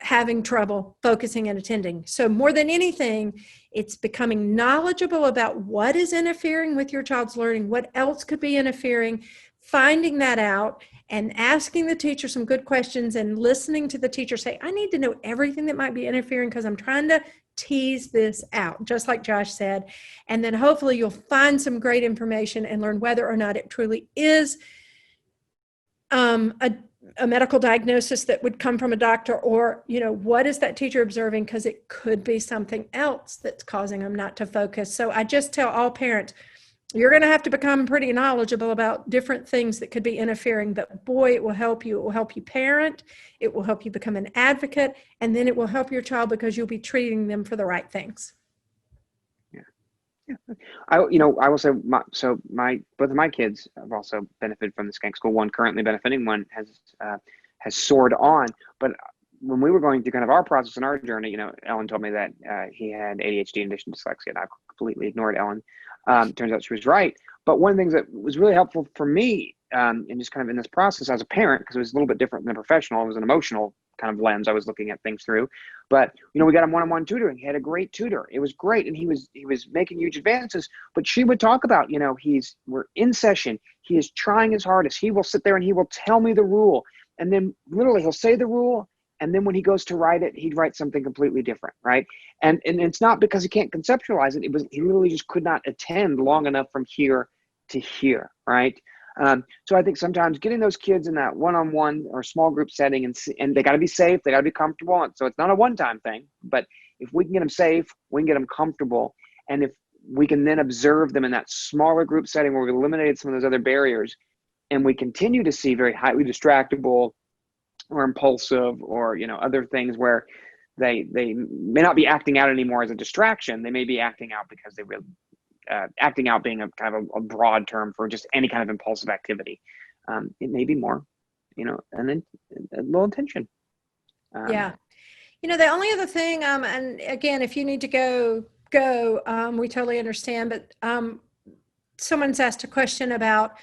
having trouble focusing and attending. So more than anything, it's becoming knowledgeable about what is interfering with your child's learning, what else could be interfering, finding that out and asking the teacher some good questions and listening to the teacher say, I need to know everything that might be interfering because I'm trying to tease this out, just like Josh said. And then hopefully you'll find some great information and learn whether or not it truly is a medical diagnosis that would come from a doctor, or, what is that teacher observing? Because it could be something else that's causing them not to focus. So I just tell all parents, you're going to have to become pretty knowledgeable about different things that could be interfering, but boy, it will help you. It will help you parent. It will help you become an advocate, and then it will help your child because you'll be treating them for the right things. Yeah. I will say, both of my kids have also benefited from the skank school. One currently benefiting, one has soared on. But when we were going through kind of our process and our journey, Ellen told me that he had ADHD in addition to dyslexia, and I completely ignored Ellen. Turns out she was right. But one of the things that was really helpful for me, and just kind of in this process as a parent, because it was a little bit different than a professional, it was an emotional kind of lens I was looking at things through. But we got him one-on-one tutoring. He had a great tutor. It was great, and he was making huge advances. But she would talk about, we're in session. He is trying his hardest. He will sit there and he will tell me the rule, and then literally he'll say the rule, and then when he goes to write it, he'd write something completely different, right? And it's not because he can't conceptualize it. He literally just could not attend long enough from here to here, right? So I think sometimes getting those kids in that one-on-one or small group setting, and they got to be safe, they got to be comfortable. And so it's not a one-time thing, but if we can get them safe, we can get them comfortable. And if we can then observe them in that smaller group setting where we eliminated some of those other barriers, and we continue to see very highly distractible or impulsive or, other things where they may not be acting out anymore as a distraction. They may be acting out because they really, acting out being a kind of a broad term for just any kind of impulsive activity. It may be more, and then a little intention. Yeah. The only other thing, and again, if you need to go, we totally understand, but someone's asked a question about,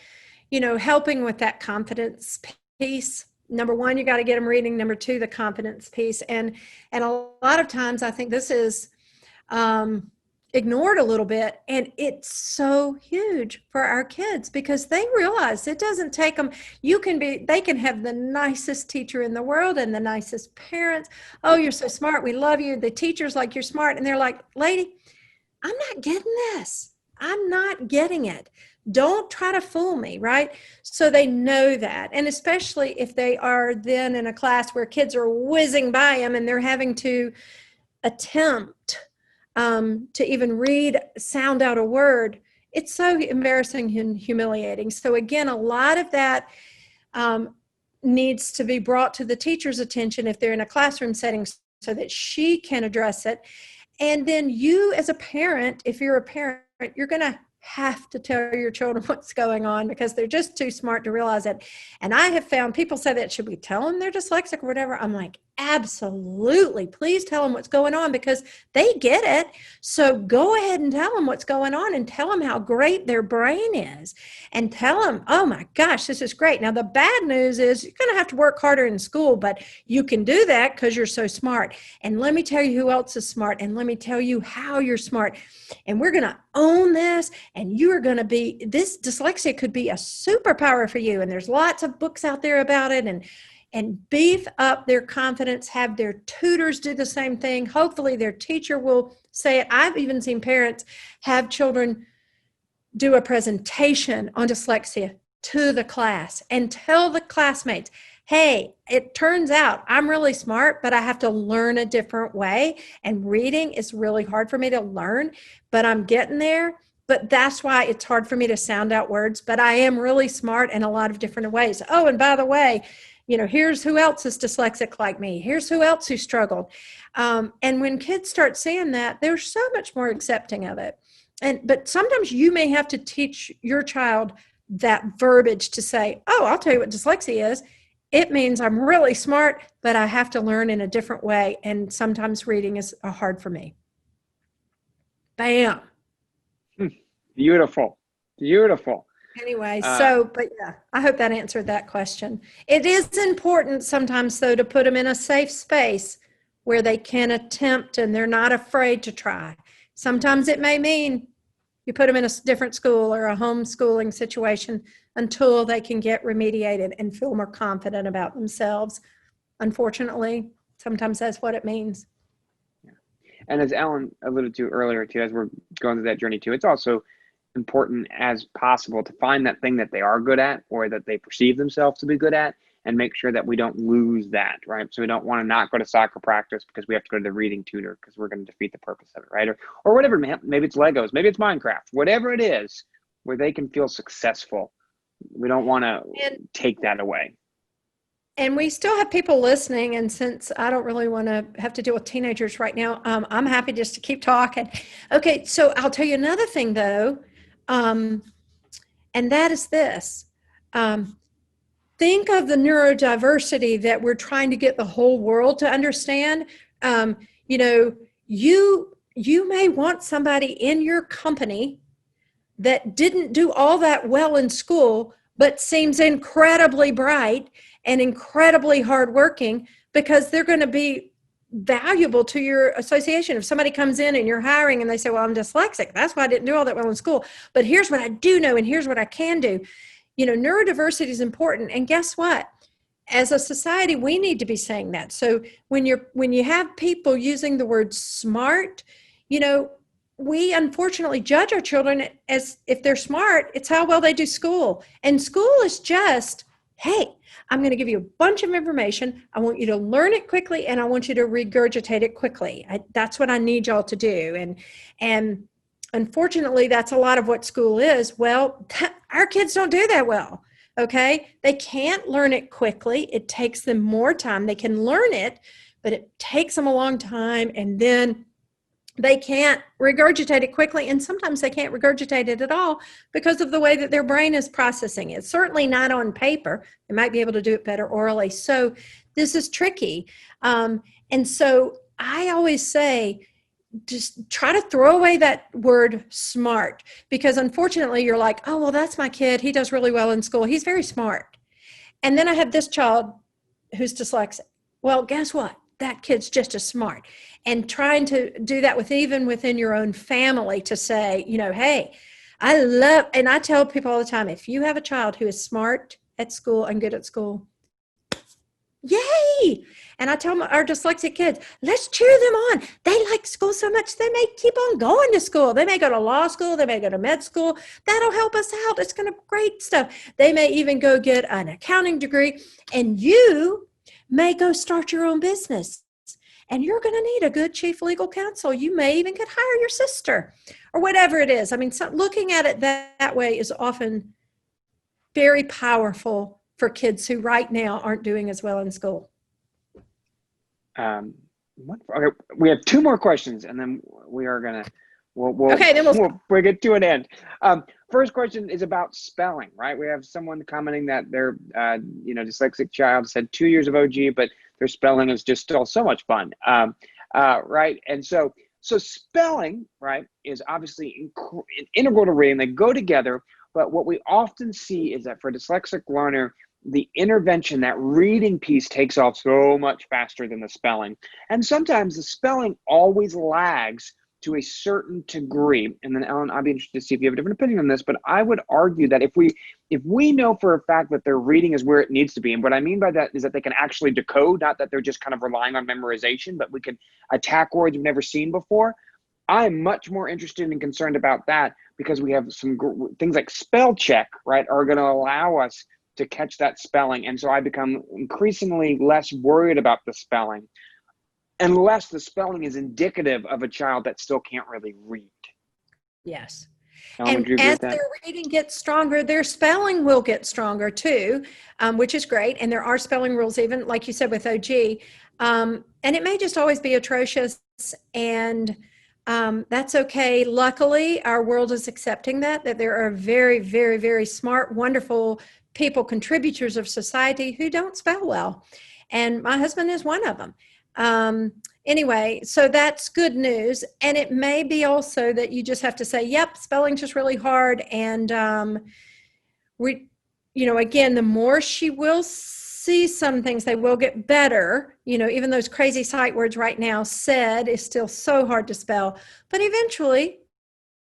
helping with that confidence piece. Number one, you got to get them reading. Number two, the confidence piece. And a lot of times I think this is ignored a little bit, and it's so huge for our kids because they realize it doesn't take them. They can have the nicest teacher in the world and the nicest parents. Oh, you're so smart. We love you. The teacher's like, you're smart. And they're like, lady, I'm not getting this. I'm not getting it. Don't try to fool me, right? So they know that. And especially if they are then in a class where kids are whizzing by them and they're having to attempt to even sound out a word, it's so embarrassing and humiliating. So again, a lot of that needs to be brought to the teacher's attention if they're in a classroom setting so that she can address it. And then you as a parent, if you're a parent, you're going to have to tell your children what's going on because they're just too smart to realize it. And I have found people say that, should we tell them they're dyslexic or whatever? I'm like, absolutely. Please tell them what's going on because they get it. So go ahead and tell them what's going on and tell them how great their brain is and tell them, oh my gosh, this is great. Now, the bad news is you're going to have to work harder in school, but you can do that because you're so smart. And let me tell you who else is smart. And let me tell you how you're smart. And we're going to own this. And you are going to be, this dyslexia could be a superpower for you. And there's lots of books out there about it, and beef up their confidence, have their tutors do the same thing. Hopefully their teacher will say it. I've even seen parents have children do a presentation on dyslexia to the class and tell the classmates, hey, it turns out I'm really smart, but I have to learn a different way. And reading is really hard for me to learn, but I'm getting there. But that's why it's hard for me to sound out words, but I am really smart in a lot of different ways. Oh, and by the way, here's who else is dyslexic like me. Here's who else who struggled. And when kids start seeing that, they're so much more accepting of it. But sometimes you may have to teach your child that verbiage to say, oh, I'll tell you what dyslexia is. It means I'm really smart, but I have to learn in a different way. And sometimes reading is hard for me. Bam. Beautiful. Anyway, but yeah, I hope that answered that question. It is important sometimes, though, to put them in a safe space where they can attempt and they're not afraid to try. Sometimes it may mean you put them in a different school or a homeschooling situation until they can get remediated and feel more confident about themselves. Unfortunately, sometimes that's what it means. Yeah. And as Ellen alluded to earlier too, as we're going through that journey too, it's also important as possible to find that thing that they are good at or that they perceive themselves to be good at and make sure that we don't lose that, right? So we don't want to not go to soccer practice because we have to go to the reading tutor because we're going to defeat the purpose of it, right? Or whatever, maybe it's Legos, maybe it's Minecraft, whatever it is where they can feel successful. We don't want to take that away. And we still have people listening, and since I don't really want to have to deal with teenagers right now, I'm happy just to keep talking. Okay, so I'll tell you another thing though, and that is this. Think of the neurodiversity that we're trying to get the whole world to understand. You know, you may want somebody in your company that didn't do all that well in school, but seems incredibly bright and incredibly hardworking because they're going to be valuable to your association. If somebody comes in and you're hiring and they say, well, I'm dyslexic, that's why I didn't do all that well in school, but here's what I do know and here's what I can do. You know, neurodiversity is important. And guess what? As a society, we need to be saying that. So when you have people using the word smart, you know, we unfortunately judge our children as if they're smart, it's how well they do school. And school is just, hey, I'm going to give you a bunch of information. I want you to learn it quickly and I want you to regurgitate it quickly. That's what I need y'all to do. And unfortunately, that's a lot of what school is. Well, our kids don't do that well. Okay. They can't learn it quickly. It takes them more time. They can learn it, but it takes them a long time. And then they can't regurgitate it quickly. And sometimes they can't regurgitate it at all because of the way that their brain is processing it. Certainly not on paper. They might be able to do it better orally. So this is tricky. And so I always say, just try to throw away that word smart, because unfortunately you're like, oh, well, that's my kid. He does really well in school. He's very smart. And then I have this child who's dyslexic. Well, guess what? That kid's just as smart. And trying to do that with even within your own family to say, you know, hey, and I tell people all the time, if you have a child who is smart at school and good at school, yay. And I tell our dyslexic kids, let's cheer them on. They like school so much, they may keep on going to school. They may go to law school. They may go to med school. That'll help us out. It's going to be great stuff. They may even go get an accounting degree. And you may go start your own business. And you're going to need a good chief legal counsel. You may even could hire your sister or whatever it is. I mean, looking at it that way is often very powerful for kids who right now aren't doing as well in school. Okay, we have two more questions, and then we are gonna we'll get to an end. First question is about spelling, right? We have someone commenting that their dyslexic child said 2 years of OG, but their spelling is just still so much fun, right? And so spelling, right, is obviously integral to reading. They go together, but what we often see is that for a dyslexic learner, the intervention, that reading piece takes off so much faster than the spelling. And sometimes the spelling always lags to a certain degree. And then Ellen, I'd be interested to see if you have a different opinion on this, but I would argue that if we know for a fact that their reading is where it needs to be, and what I mean by that is that they can actually decode, not that they're just kind of relying on memorization, but we can attack words we've never seen before. I'm much more interested and concerned about that because we have some things like spell check, right, are going to allow us to catch that spelling. And so I become increasingly less worried about the spelling unless the spelling is indicative of a child that still can't really read. Yes. And as their reading gets stronger, their spelling will get stronger too, which is great. And there are spelling rules, even like you said with OG. And it may just always be atrocious, and that's okay. Luckily, our world is accepting that there are very, very, very smart, wonderful people, contributors of society who don't spell well. And my husband is one of them. Anyway, so that's good news. And it may be also that you just have to say, yep, spelling's just really hard. And again, the more she will see some things. They will get better. You know, even those crazy sight words right now, said is still so hard to spell, but eventually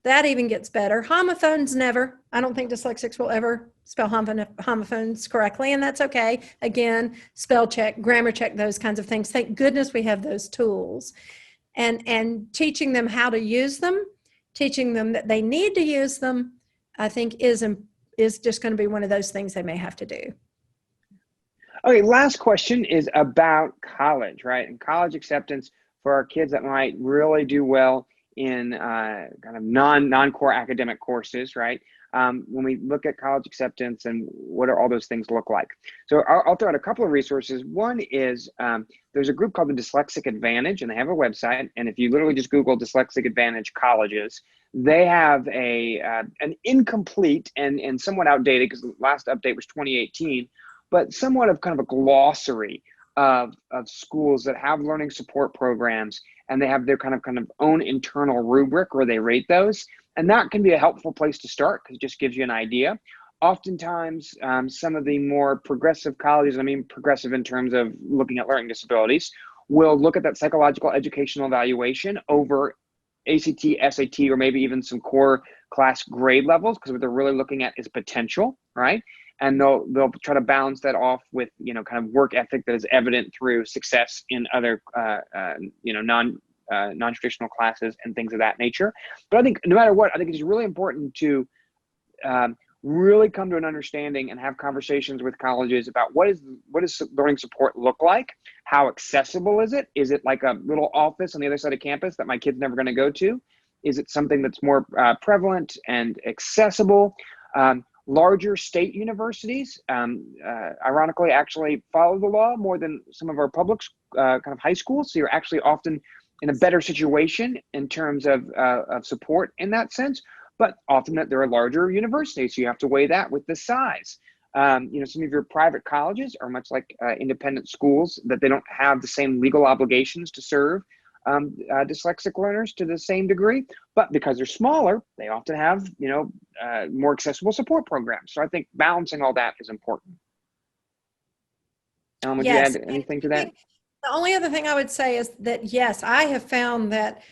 that even gets better. Homophones, never. I don't think dyslexics will ever spell homophones correctly, and that's okay. Again, spell check, grammar check, those kinds of things. Thank goodness we have those tools. And teaching them how to use them, teaching them that they need to use them, I think is just going to be one of those things they may have to do. Okay, last question is about college, right? And college acceptance for our kids that might really do well in kind of non-core academic courses, right? When we look at college acceptance and what are all those things look like. So I'll throw out a couple of resources. One is there's a group called the Dyslexic Advantage, and they have a website. And if you literally just Google Dyslexic Advantage colleges, they have an incomplete and somewhat outdated, because the last update was 2018, but somewhat of kind of a glossary of schools that have learning support programs, and they have their kind of own internal rubric where they rate those. And that can be a helpful place to start because it just gives you an idea. Oftentimes, some of the more progressive colleges, I mean progressive in terms of looking at learning disabilities, will look at that psychological educational evaluation over ACT, SAT, or maybe even some core class grade levels, because what they're really looking at is potential, right? And they'll try to balance that off with, you know, kind of work ethic that is evident through success in other, you know, non-traditional classes and things of that nature. But I think no matter what, I think it's really important to really come to an understanding and have conversations with colleges about what does learning support look like? How accessible is it? Is it like a little office on the other side of campus that my kid's never going to go to? Is it something that's more prevalent and accessible? Larger state universities, ironically, actually follow the law more than some of our public kind of high schools. So you're actually often in a better situation in terms of support in that sense. But often that there are larger universities, so you have to weigh that with the size. You know, some of your private colleges are much like independent schools, that they don't have the same legal obligations to serve dyslexic learners to the same degree, but because they're smaller, they often have, you know, more accessible support programs. So I think balancing all that is important. Would you add anything to that? The only other thing I would say is that, yes, I have found that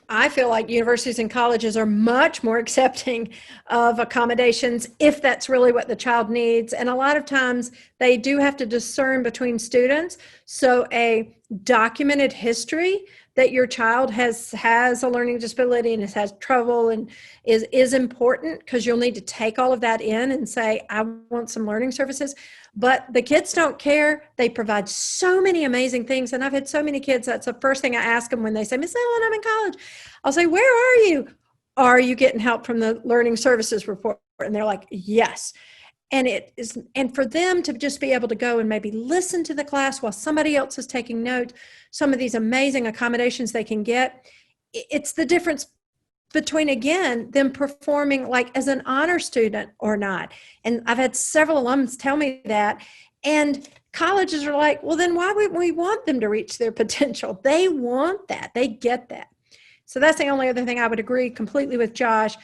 I feel like universities and colleges are much more accepting of accommodations if that's really what the child needs. And a lot of times they do have to discern between students. So a documented history that your child has a learning disability and has trouble and is important, because you'll need to take all of that in and say, I want some learning services. But the kids don't care. They provide so many amazing things. And I've had so many kids, that's the first thing I ask them when they say, Miss Ellen, I'm in college. I'll say, where are you? Are you getting help from the learning services report? And they're like, yes. And it is, and for them to just be able to go and maybe listen to the class while somebody else is taking notes, some of these amazing accommodations they can get, it's the difference between, again, them performing like as an honor student or not. And I've had several alums tell me that. And colleges are like, well, then why would we want them to reach their potential? They want that. They get that. So that's the only other thing I would agree completely with Josh.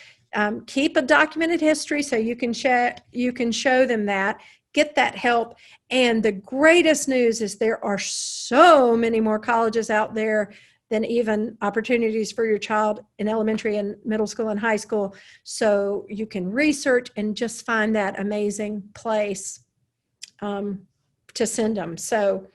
Keep a documented history so you can show them that, get that help. And the greatest news is there are so many more colleges out there than even opportunities for your child in elementary and middle school and high school. So you can research and just find that amazing place to send them. So,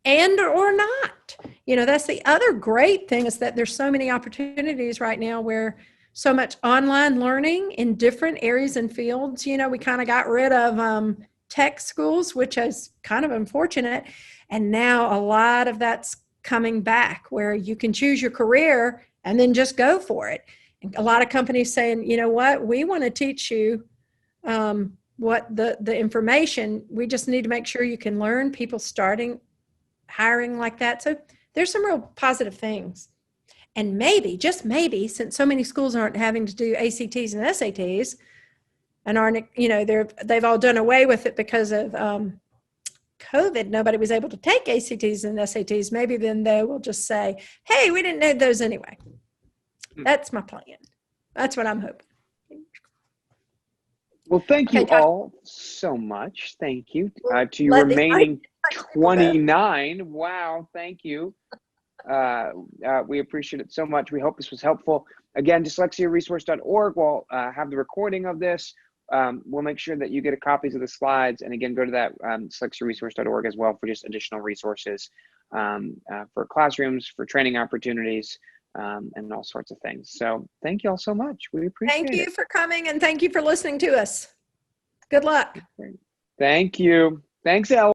and or not, you know, that's the other great thing, is that there's so many opportunities right now where so much online learning in different areas and fields. You know, we kind of got rid of tech schools, which is kind of unfortunate. And now a lot of that's coming back, where you can choose your career and then just go for it. And a lot of companies saying, you know what, we want to teach you what the information, we just need to make sure you can learn. People starting hiring like that. So there's some real positive things. And maybe, just maybe, since so many schools aren't having to do ACTs and SATs and aren't, you know, they've all done away with it because of COVID, nobody was able to take ACTs and SATs. Maybe then they will just say, hey, we didn't need those anyway. That's my plan. That's what I'm hoping. Well, thank Okay, you Josh, all so much. Thank you to you let the remaining people go. 29. Wow, thank you. We appreciate it so much. We hope this was helpful. Again, dyslexiaresource.org will have the recording of this. We'll make sure that you get copies of the slides. And again, go to that dyslexiaresource.org as well for just additional resources for classrooms, for training opportunities, and all sorts of things. So thank you all so much. We appreciate Thank you it. for coming, and thank you for listening to us. Good luck. Thank you. Thanks, Elle.